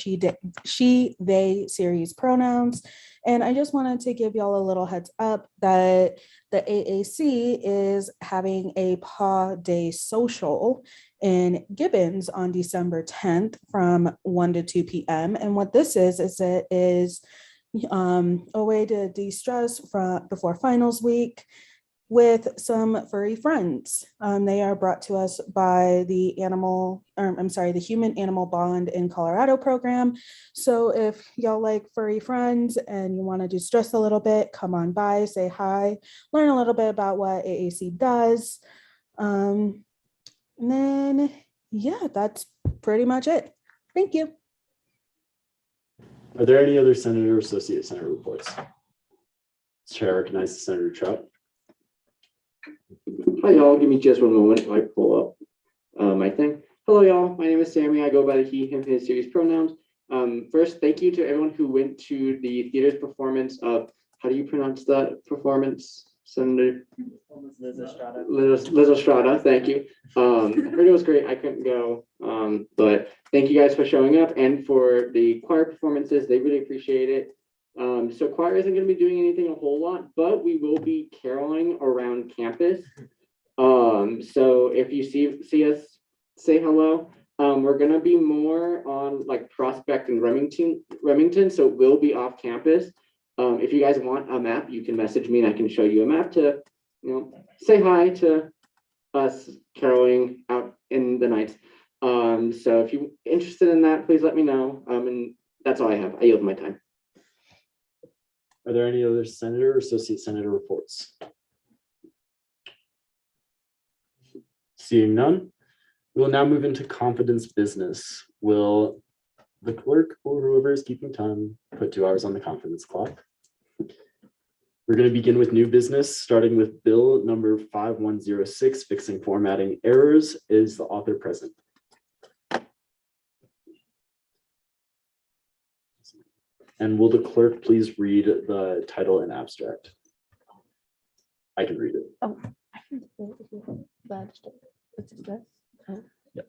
she, they series pronouns. And I just wanted to give y'all a little heads up that the AAC is having a PAW Day social in Gibbons on December 10th from 1 to 2 p.m. And what this is it is a way to de-stress before finals week. with some furry friends. They are brought to us by the the Human Animal Bond in Colorado program. So if y'all like furry friends and you want to just dress a little bit, come on by, say hi, learn a little bit about what AAC does. And then, yeah, that's pretty much it. Thank you. Are there any other senator or associate senator reports? Chair recognizes Senator Trout. Hi, y'all. Give me just one moment while I pull up my thing. Hello, y'all. My name is Sammy. I go by the he, him, his series pronouns. First, thank you to everyone who went to the theater's performance of, how do you pronounce that performance, Senator? Liz Estrada, thank you. I heard it was great. I couldn't go, but thank you guys for showing up and for the choir performances. They really appreciate it. So choir isn't going to be doing anything a whole lot, but we will be caroling around campus. So if you see us, say hello. We're going to be more on like Prospect and Remington, so it will be off campus. If you guys want a map, you can message me and I can show you a map to, say hi to us caroling out in the night. So if you're interested in that, please let me know. And that's all I have. I yield my time. Are there any other senator or associate senator reports? Seeing none, we will now move into confidence business. Will the clerk or whoever is keeping time put 2 hours on the confidence clock? We're going to begin with new business, starting with bill number 5106, fixing formatting errors. Is the author present? And will the clerk please read the title and abstract? I can read it. Oh, I can do it if you want. What's this? Oh. Yep.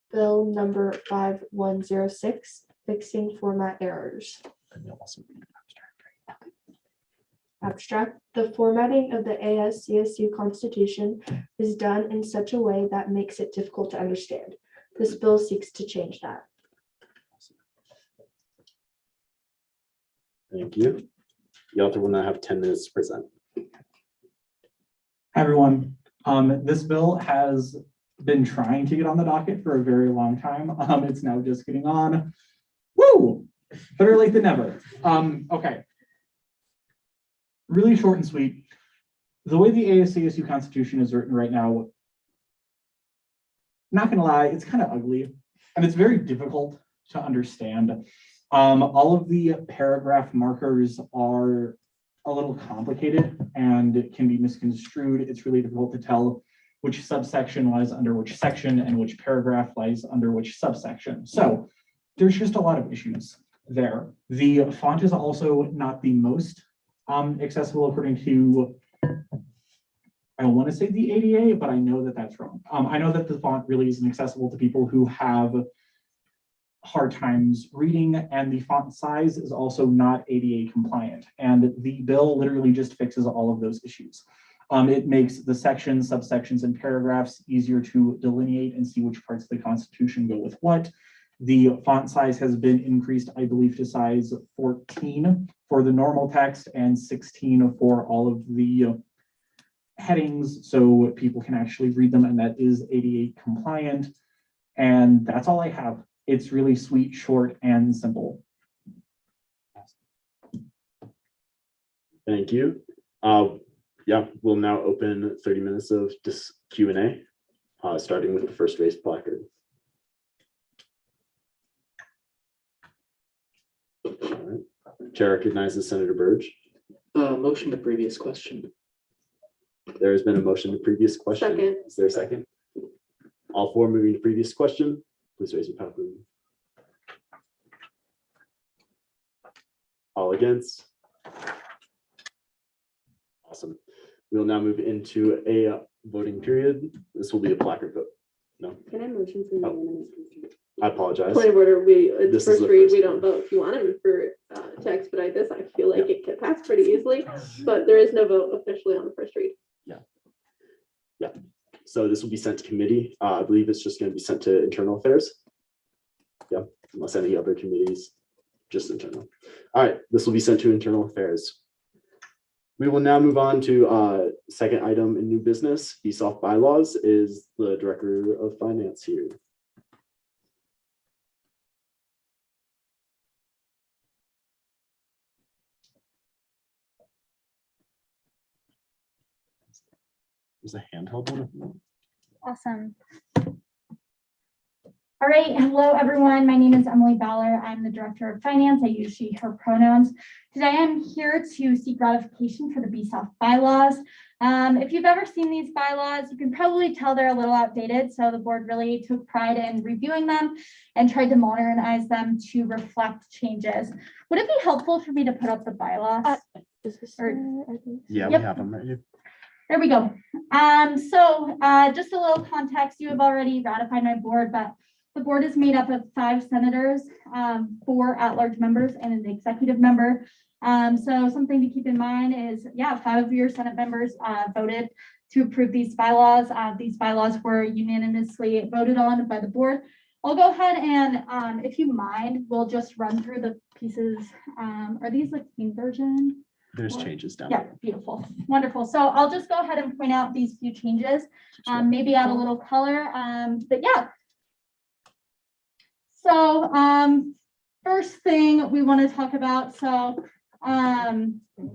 Bill number 5106, fixing format errors. Abstract, the formatting of the ASCSU Constitution is done in such a way that makes it difficult to understand. This bill seeks to change that. Thank you. The author will now have 10 minutes to present. Hi, everyone. This bill has been trying to get on the docket for a very long time. It's now just getting on. Woo! Better late than never. Okay. Really short and sweet. The way the ASCSU Constitution is written right now, not gonna lie, it's kind of ugly and it's very difficult to understand. All of the paragraph markers are a little complicated and can be misconstrued. It's really difficult to tell which subsection lies under which section and which paragraph lies under which subsection. So there's just a lot of issues there. The font is also not the most accessible according to, I don't want to say the ADA, but I know that that's wrong. I know that the font really isn't accessible to people who have hard times reading, and the font size is also not ADA compliant. And the bill literally just fixes all of those issues. It makes the sections, subsections, and paragraphs easier to delineate and see which parts of the Constitution go with what. The font size has been increased, I believe, to size 14 for the normal text and 16 for all of the headings, so people can actually read them, and that is ADA compliant. And that's all I have. It's really sweet, short, and simple. Thank you. Yeah, we'll now open 30 minutes of Q&A, starting with the first raised placard. All right. Chair recognizes Senator Burge. Motion to previous question. There has been a motion to previous question. Second. Is there a second? All four moving to previous question. Please raise your power button. All against? Awesome. We'll now move into a voting period. This will be a placard vote. No? Can I motion for unanimous consent? I apologize. Point of order, it's This is first the read, first we don't vote. If you want to for to expedite this, I feel like it could pass pretty easily, but there is no vote officially on the first read. Yeah. So this will be sent to committee. I believe it's just going to be sent to internal affairs. Yeah, unless any other committees Just internal. All right, this will be sent to internal affairs. We will now move on to second item in new business. BSOF bylaws. Is the director of finance here? There's a handheld one. Awesome. All right, hello everyone. My name is Emily Ballard. I'm the Director of Finance. I use she, her pronouns. Today I'm here to seek ratification for the BSOF bylaws. If you've ever seen these bylaws, you can probably tell they're a little outdated. So the board really took pride in reviewing them and tried to modernize them to reflect changes. Would it be helpful for me to put up the bylaws? Yeah, Yep. we have them right here. There we go. Just a little context, you have already ratified my board, but the board is made up of 5 senators, 4 at-large members, and an executive member. So something to keep in mind is, 5 of your Senate members voted to approve these bylaws. These bylaws were unanimously voted on by the board. I'll go ahead and, if you mind, we'll just run through the pieces. Are these like clean version? There's changes down Yeah, there. beautiful, wonderful. So I'll just go ahead and point out these few changes, maybe add a little color, but yeah. So first thing we want to talk about,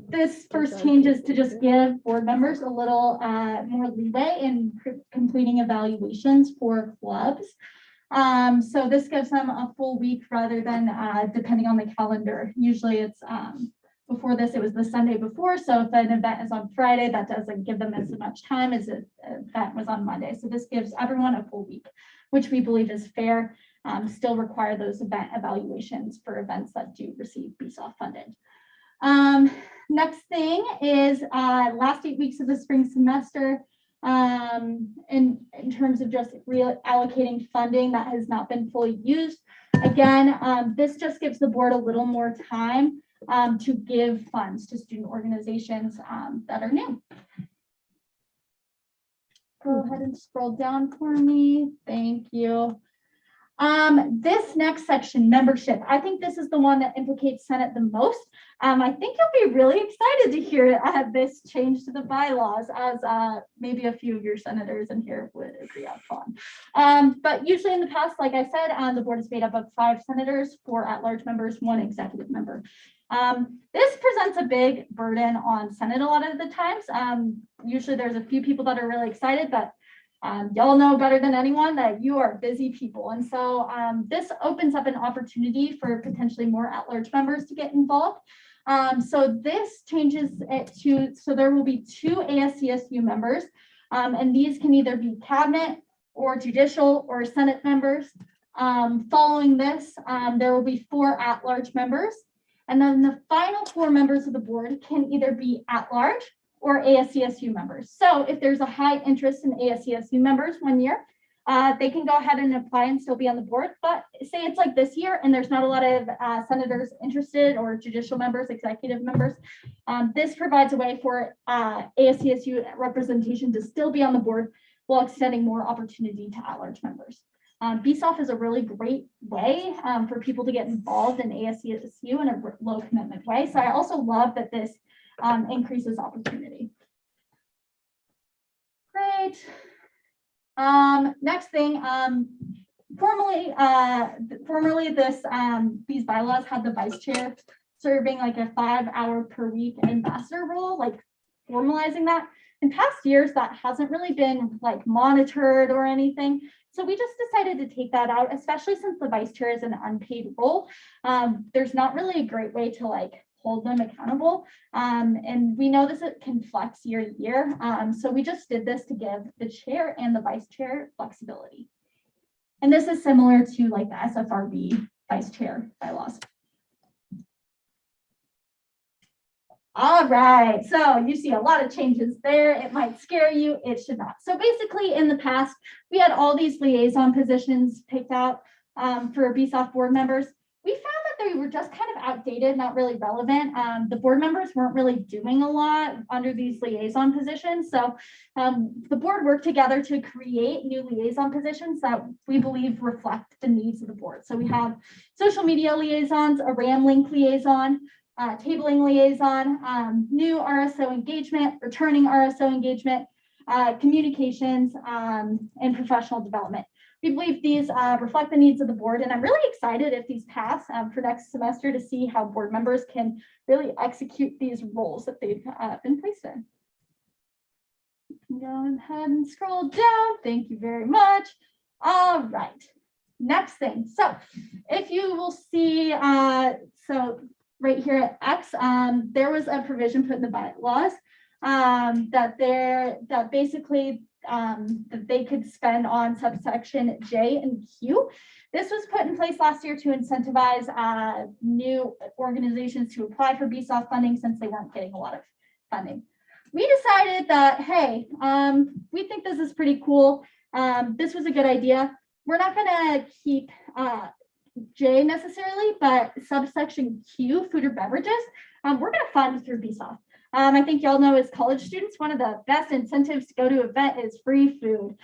this first change is to just give board members a little more leeway in completing evaluations for clubs. So this gives them a full week rather than depending on the calendar. Usually it's before this, it was the Sunday before. So if an event is on Friday, that doesn't give them as much time as if an event was on Monday. So this gives everyone a full week, which we believe is fair. Still require those event evaluations for events that do receive BSOF funding. Next thing is last 8 weeks of the spring semester. In terms of just reallocating funding that has not been fully used. Again, this just gives the board a little more time to give funds to student organizations that are new. Go ahead and scroll down for me. Thank you. This next section, membership. I think this is the one that implicates Senate the most. I think you'll be really excited to hear this change to the bylaws, as maybe a few of your senators in here would agree upon. But usually in the past, like I said, the board is made up of 5 senators, 4 at-large members, 1 executive member. This presents a big burden on Senate a lot of the times. Usually there's a few people that are really excited, but y'all know better than anyone that you are busy people. And so this opens up an opportunity for potentially more at-large members to get involved. So this changes it to, so there will be 2 ASCSU members, and these can either be cabinet or judicial or Senate members. Following this, there will be 4 at-large members. And then the final 4 members of the board can either be at-large or ASCSU members. So if there's a high interest in ASCSU members one year, they can go ahead and apply and still be on the board. But say it's like this year and there's not a lot of senators interested or judicial members, executive members, this provides a way for ASCSU representation to still be on the board while extending more opportunity to at-large members. BSOF is a really great way for people to get involved in ASCSU in a low commitment way. So I also love that this increases opportunity. Great. Next thing, formerly these bylaws had the vice chair serving like a 5-hour per week ambassador role, like formalizing that. In past years, that hasn't really been like monitored or anything. So we just decided to take that out, especially since the vice chair is an unpaid role. There's not really a great way to like hold them accountable. And we know this can flex year to year. So we just did this to give the chair and the vice chair flexibility. And this is similar to like the SFRB vice chair bylaws. All right, so you see a lot of changes there. It might scare you, it should not. So basically in the past, we had all these liaison positions picked out for BSOF board members. We found that they were just kind of outdated, not really relevant. The board members weren't really doing a lot under these liaison positions. So the board worked together to create new liaison positions that we believe reflect the needs of the board. So we have social media liaisons, a RAM link liaison, tabling liaison, new RSO engagement, returning RSO engagement, communications, and professional development. We believe these reflect the needs of the board, and I'm really excited if these pass for next semester to see how board members can really execute these roles that they've been placed in. Go ahead and scroll down. Thank you very much. All right, next thing. So if you will see, so right here at X, there was a provision put in the bylaws that basically that they could spend on subsection J and Q. This was put in place last year to incentivize new organizations to apply for BSOF funding since they weren't getting a lot of funding. We decided that, hey, we think this is pretty cool. This was a good idea. We're not gonna keep J necessarily, but subsection Q, food or beverages, we're gonna fund through BSOF. I think y'all know as college students, one of the best incentives to go to an event is free food.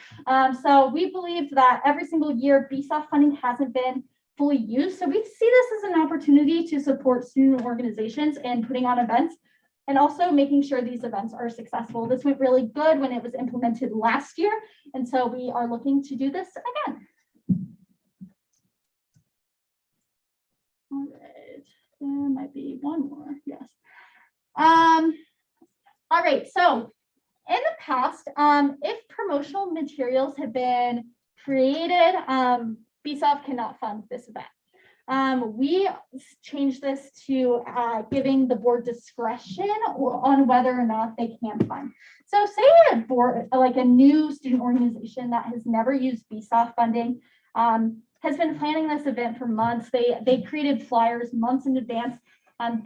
So we believe that every single year BSOF funding hasn't been fully used. So we see this as an opportunity to support student organizations and putting on events and also making sure these events are successful. This went really good when it was implemented last year. And so we are looking to do this again. All right, there might be one more, yes. All right, so in the past, if promotional materials have been created, BSOF cannot fund this event. We changed this to giving the board discretion on whether or not they can fund. So say a board, like a new student organization that has never used BSOF funding, has been planning this event for months. They created flyers months in advance. But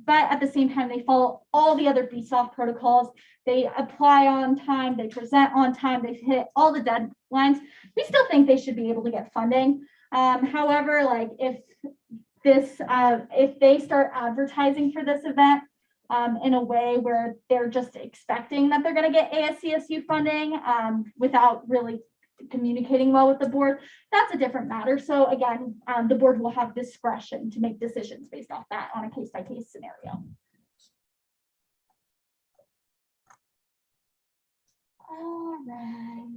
at the same time, they follow all the other BSOF protocols. They apply on time, they present on time, they've hit all the deadlines. We still think they should be able to get funding. However, like if they start advertising for this event in a way where they're just expecting that they're going to get ASCSU funding without really communicating well with the board, that's a different matter. So again, the board will have discretion to make decisions based off that on a case-by-case scenario. All right.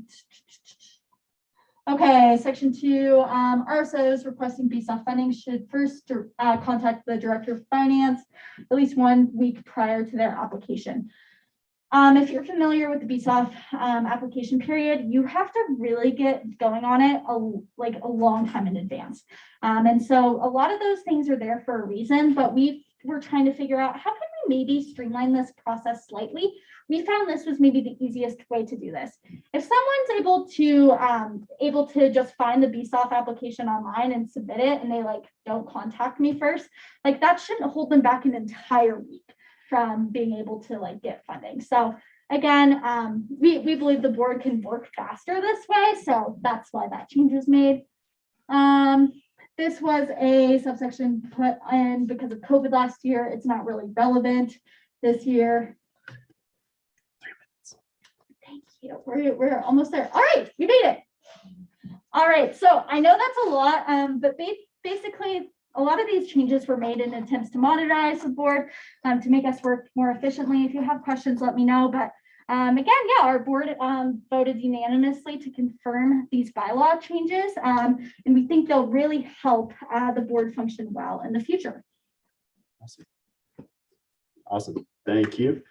Okay, section 2, RSOs requesting BSOF funding should first contact the director of finance at least 1 week prior to their application. If you're familiar with the BSOF application period, you have to really get going on it a long time in advance. And so a lot of those things are there for a reason, but we're trying to figure out how can we maybe streamline this process slightly. We found this was maybe the easiest way to do this. If someone's able to just find the BSOF application online and submit it, and they don't contact me first, that shouldn't hold them back an entire week from being able to get funding. So again, we believe the board can work faster this way. So that's why that change was made. This was a subsection put in because of COVID last year. It's not really relevant this year. 3 minutes. Thank you. We're almost there. All right, we made it. All right, so I know that's a lot, but basically a lot of these changes were made in attempts to modernize the board to make us work more efficiently. If you have questions, let me know. But again, yeah, our board voted unanimously to confirm these bylaw changes, and we think they'll really help the board function well in the future. Awesome. Thank you.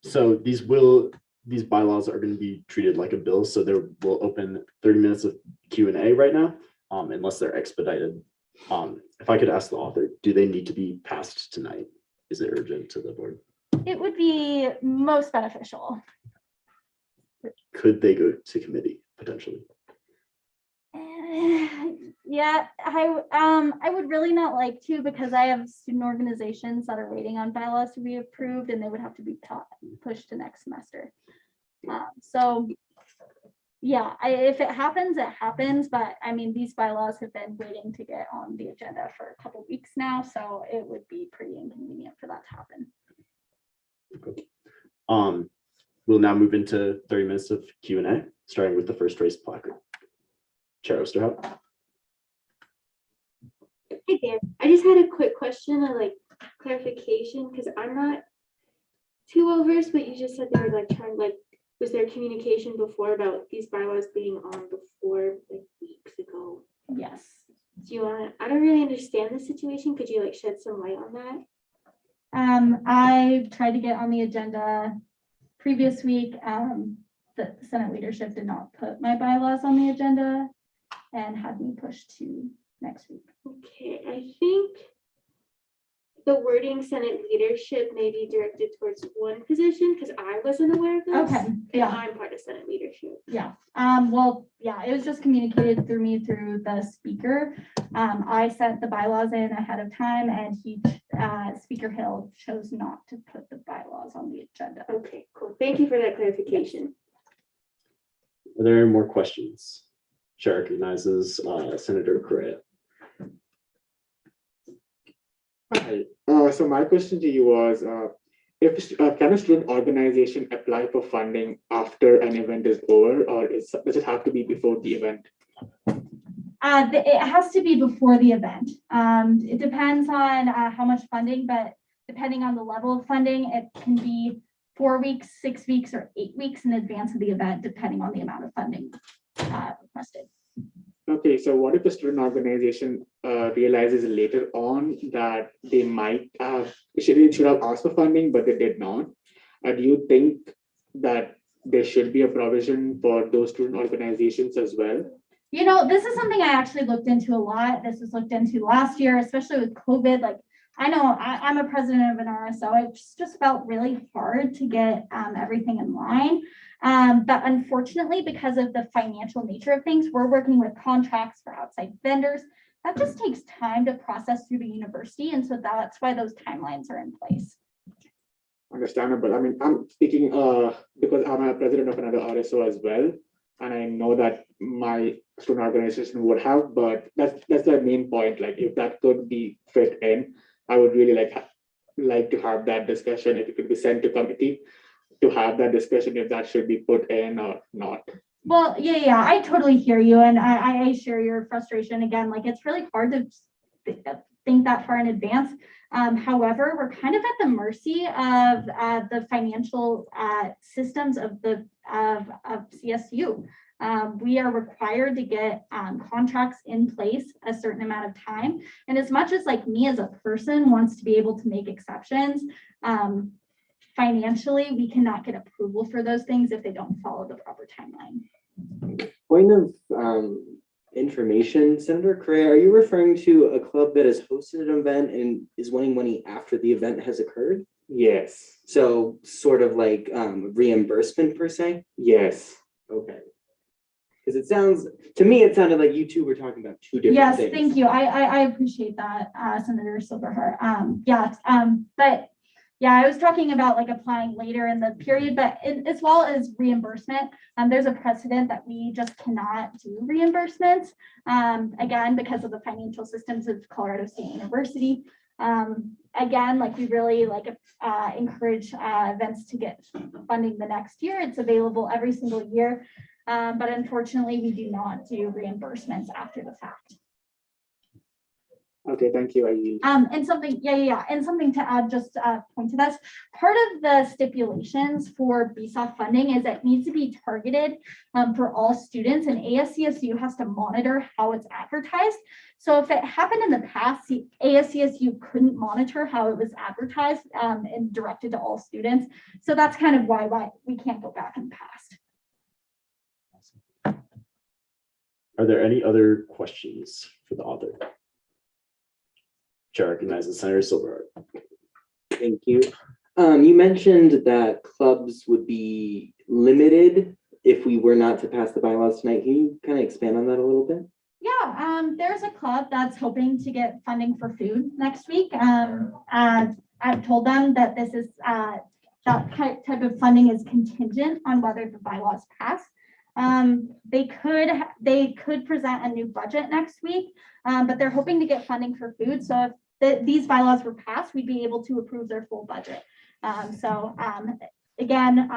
So these bylaws are going to be treated like a bill. So there will open 30 minutes of Q&A right now, unless they're expedited. If I could ask the author, do they need to be passed tonight? Is it urgent to the board? It would be most beneficial. Could they go to committee potentially? Yeah, I would really not like to, because I have student organizations that are waiting on bylaws to be approved, and they would have to be pushed to next semester. So if it happens, it happens, but I mean, these bylaws have been waiting to get on the agenda for a couple weeks now, so it would be pretty inconvenient for that to happen. We'll now move into 30 minutes of Q&A, starting with the first race placard. Chair Osterhout. Hey there, I just had a quick question of like clarification, because I'm not too well versed, but you just said they were like trying, like, was there communication before about these bylaws being on before, like, weeks ago? Yes. Do you want to, I don't really understand the situation. Could you like shed some light on that? I tried to get on the agenda previous week. The Senate leadership did not put my bylaws on the agenda and had me pushed to next week. Okay, I think the wording Senate leadership may be directed towards one position, because I wasn't aware of this. Okay, And yeah. I'm part of Senate leadership. Yeah, well, yeah, it was just communicated through me through the speaker. I sent the bylaws in ahead of time, and Speaker Hill chose not to put the bylaws on the agenda. Okay, cool. Thank you for that clarification. Are there any more questions? Chair recognizes Senator Correa. Hi. So my question to you was, can a student organization apply for funding after an event is over, or does it have to be before the event? It has to be before the event. It depends on how much funding, but depending on the level of funding, it can be 4 weeks, 6 weeks, or 8 weeks in advance of the event, depending on the amount of funding requested. Okay, so what if a student organization realizes later on that they might have should have asked for funding, but they did not? Do you think that there should be a provision for those student organizations as well? You know, this is something I actually looked into a lot. This was looked into last year, especially with COVID. Like, I know I'm a president of an RSO. It just felt really hard to get everything in line. But unfortunately, because of the financial nature of things, we're working with contracts for outside vendors. That just takes time to process through the university. And so that's why those timelines are in place. Understandable. I mean, I'm speaking because I'm a president of another RSO as well. And I know that my student organization would have, but that's the main point. Like, if that could be fit in, I would really like to have that discussion. If it could be sent to committee to have that discussion, if that should be put in or not. Well, yeah, I totally hear you, and I share your frustration. Again, like, it's really hard to think that far in advance. However, we're kind of at the mercy of the financial systems of CSU. We are required to get contracts in place a certain amount of time. And as much as like me as a person wants to be able to make exceptions, financially, we cannot get approval for those things if they don't follow the proper timeline. Point of information, Senator Correa, are you referring to a club that has hosted an event and is wanting money after the event has occurred? Yes. So sort of like reimbursement per se? Yes. Okay. Because it sounded like you two were talking about two different things. Yes, thank you. I appreciate that, Senator Silverheart. But yeah, I was talking about like applying later in the period, but as well as reimbursement, there's a precedent that we just cannot do reimbursements, again, because of the financial systems of Colorado State University. Again, like, we really encourage events to get funding the next year. It's available every single year, but unfortunately, we do not do reimbursements after the fact. Okay, thank you. And something, and something to add, just point to this. Part of the stipulations for BSOF funding is that it needs to be targeted for all students, and ASCSU has to monitor how it's advertised. So if it happened in the past, ASCSU couldn't monitor how it was advertised and directed to all students. So that's kind of why we can't go back in the past. Are there any other questions for the author? Chair recognizes Senator Silverheart. Thank you. You mentioned that clubs would be limited if we were not to pass the bylaws tonight. Can you kind of expand on that a little bit? Yeah, there's a club that's hoping to get funding for food next week. I've told them that this is that type of funding is contingent on whether the bylaws pass. They could present a new budget next week, but they're hoping to get funding for food. So if these bylaws were passed, we'd be able to approve their full budget. Again,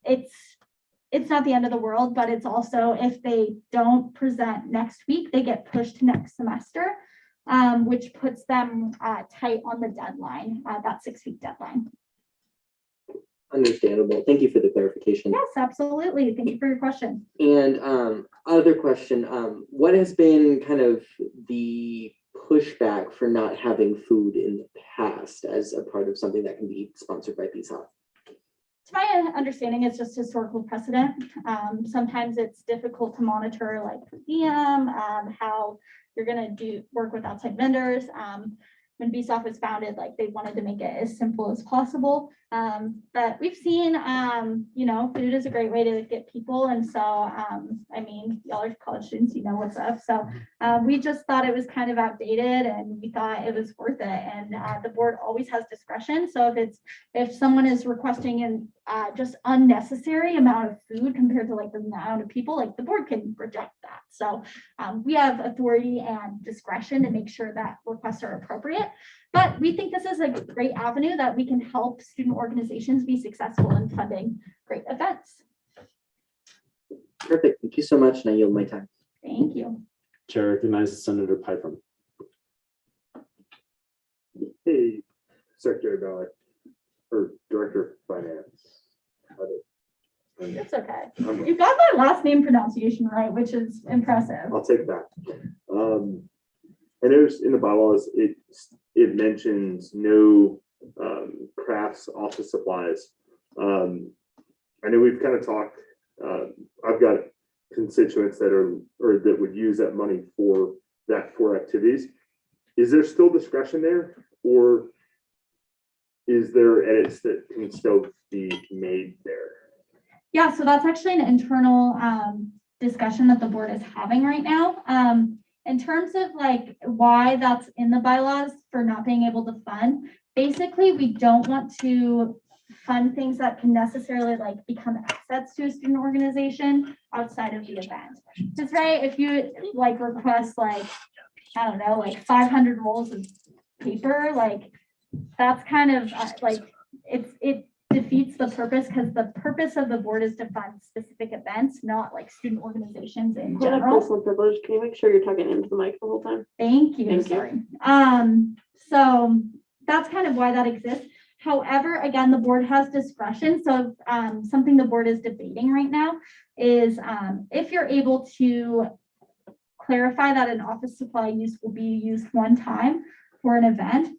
it's not the end of the world, but it's also, if they don't present next week, they get pushed to next semester, which puts them tight on the deadline, that 6-week deadline. Understandable. Thank you for the clarification. Yes, absolutely. Thank you for your question. And other question, what has been kind of the pushback for not having food in the past as a part of something that can be sponsored by BSOP? To my understanding, it's just historical precedent. Sometimes it's difficult to monitor like per diem, how you're going to work with outside vendors. When BSOP was founded, like they wanted to make it as simple as possible. But we've seen, food is a great way to get people. And so, I mean, y'all are college students, you know what's up. So we just thought it was kind of outdated and we thought it was worth it. And the board always has discretion. So if someone is requesting an just unnecessary amount of food compared to like the amount of people, like the board can reject that. So we have authority and discretion to make sure that requests are appropriate. But we think this is a great avenue that we can help student organizations be successful in funding great events. Perfect. Thank you so much. And I yield my time. Thank you. Chair recognizes Senator Piper. Hey, Secretary Ballard, or Director of Finance. It's okay. You got my last name pronunciation right, which is impressive. I'll take that. I noticed in the bylaws, it mentions no crafts office supplies. I know we've kind of talked, I've got constituents that would use that money for activities. Is there still discretion there, or is there edits that can still be made there? Yeah, so that's actually an internal discussion that the board is having right now. In terms of like why that's in the bylaws for not being able to fund, basically we don't want to fund things that can necessarily like become assets to a student organization outside of the event. Because right, if you like request like, I don't know, like 500 rolls of paper, like that's kind of like it defeats the purpose, because the purpose of the board is to fund specific events, not like student organizations in Hold on, general. personal privilege. Can you make sure you're talking into the mic the whole time? Thank you. Thank you. Sorry. So that's kind of why that exists. However, again, the board has discretion. So something the board is debating right now is if you're able to clarify that an office supply use will be used one time for an event.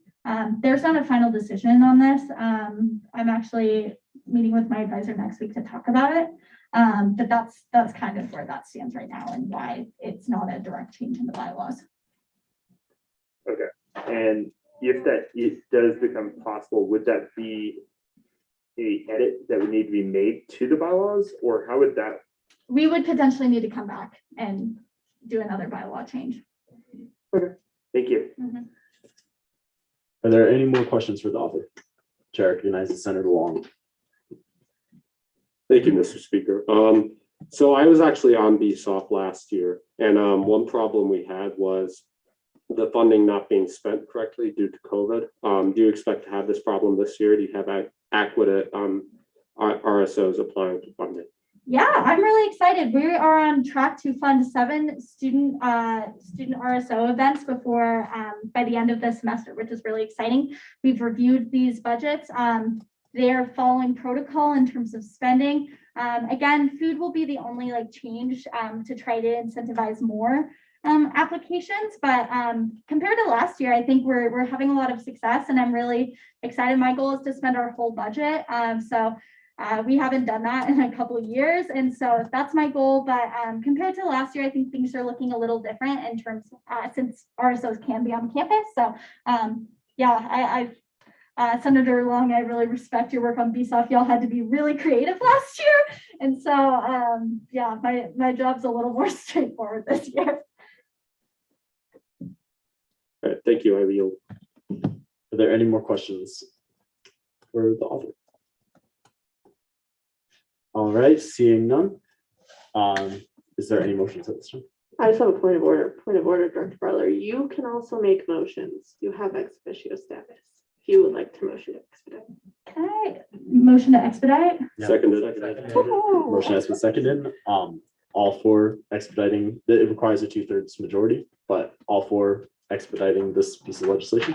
There's not a final decision on this. I'm actually meeting with my advisor next week to talk about it. But that's kind of where that stands right now and why it's not a direct change in the bylaws. Okay, and if that does become possible, would that be a edit that would need to be made to the bylaws, or how would that? We would potentially need to come back and do another bylaw change. Okay, thank you. Are there any more questions for the author? Chair recognizes Senator Long. Thank you, Mr. Speaker. So I was actually on BSOP last year, and one problem we had was the funding not being spent correctly due to COVID. Do you expect to have this problem this year? Do you have adequate RSOs applying to funding? Yeah, I'm really excited. We are on track to fund 7 student RSO events before by the end of this semester, which is really exciting. We've reviewed these budgets. They are following protocol in terms of spending. Again, food will be the only like change to try to incentivize more applications, but compared to last year, I think we're having a lot of success, and I'm really excited. My goal is to spend our whole budget. We haven't done that in a couple of years, and so that's my goal. But compared to last year, I think things are looking a little different in terms since RSOs can be on campus. So yeah, Senator Long, I really respect your work on BSOP. Y'all had to be really creative last year, and so yeah, my job's a little more straightforward this year. All right, thank you. I yield. Are there any more questions for the author? All right, seeing none, Is there any motions at this time? I just have a point of order, Director Barler. You can also make motions. You have ex officio status. If you would like to motion to expedite. Okay, motion to expedite. Seconded. Motion has been seconded. All for expediting, it requires a 2/3 majority, but all for expediting this piece of legislation.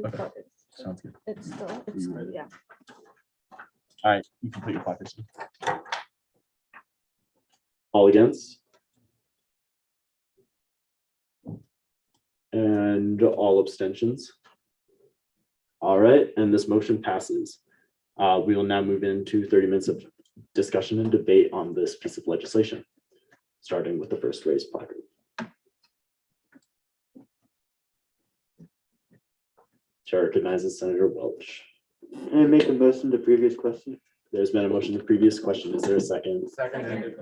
Okay, sounds good. It's still, Are it's, you ready? yeah. All right, you can put your placards in. All against? And all abstentions? All right, and this motion passes. We will now move into 30 minutes of discussion and debate on this piece of legislation, starting with the first raised placard. Chair recognizes Senator Welch. Can I make a motion to previous question? There's been a motion to previous question. Is there a second? Seconded.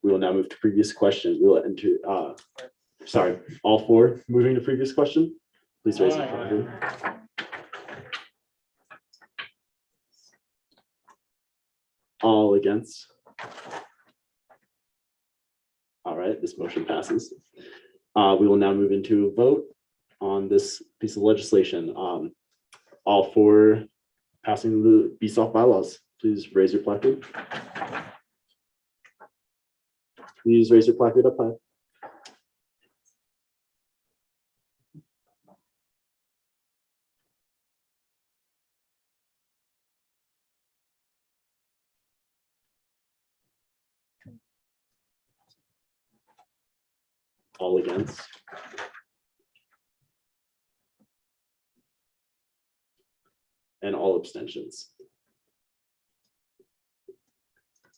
We will now move to previous question. We will enter, sorry, all for moving to previous question. Please raise your hand. All against? All right, this motion passes. We will now move into a vote on this piece of legislation. All for passing the BSOF bylaws, please raise your placard. Please raise your placard up high. All against? And all abstentions.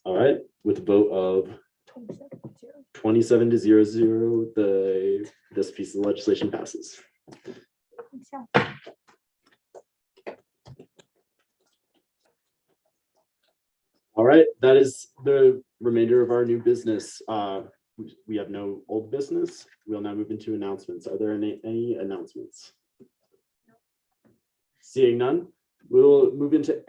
All right, with a vote of 27-0, this piece of legislation passes. All right, that is the remainder of our new business. We have no old business. We'll now move into announcements. Are there any announcements? Seeing none, we'll move into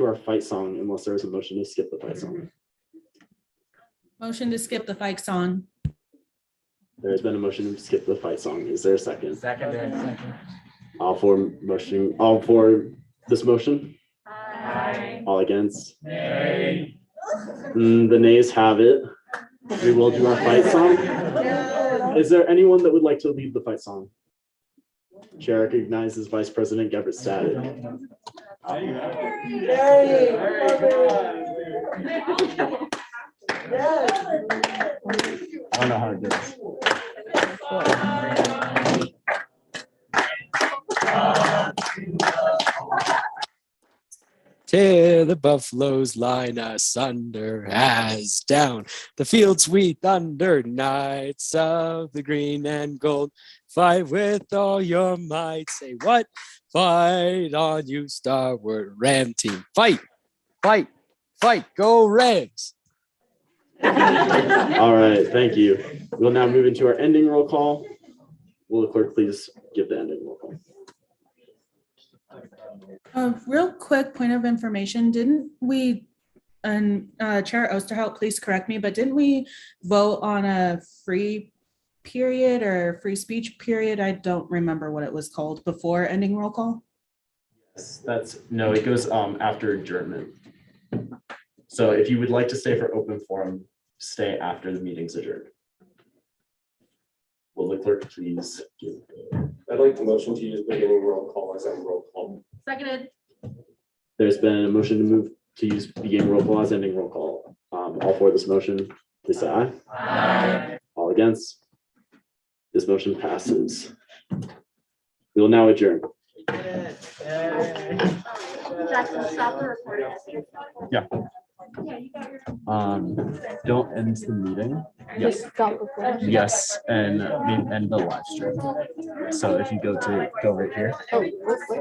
our fight song unless there is a motion to skip the fight song. Motion to skip the fight song. There's been a motion to skip the fight song. Is there a second? Seconded. All for this motion? Aye. All against? Nay. The nays have it. We will do our fight song. Is there anyone that would like to lead the fight song? Chair recognizes Vice President Gebert Static. I don't know how it goes. Tear the buffaloes line asunder as down the fields we thunder, knights of the green and gold. Fight with all your might. Say what? Fight on, you starward Ram team. Fight, fight, fight. Go Rams. All right, thank you. We'll now move into our ending roll call. Will the clerk please give the ending roll call? Real quick point of information, didn't we, and Chair Osterhout, please correct me, but didn't we vote on a free period or free speech period? I don't remember what it was called before ending roll call. Yes, no, it goes after adjournment. So if you would like to stay for open forum, stay after the meeting's adjourned. Will the clerk please give? I'd like the motion to use beginning roll call as end roll call. Seconded. There's been a motion to move to use beginning roll call as ending roll call. All for this motion, please say aye. Aye. All against? This motion passes. We will now adjourn. Jackson, stop the recording. Yeah. Don't end the meeting. Yes. Stop recording. Yes, and end the live stream. So if you go right here. Oh,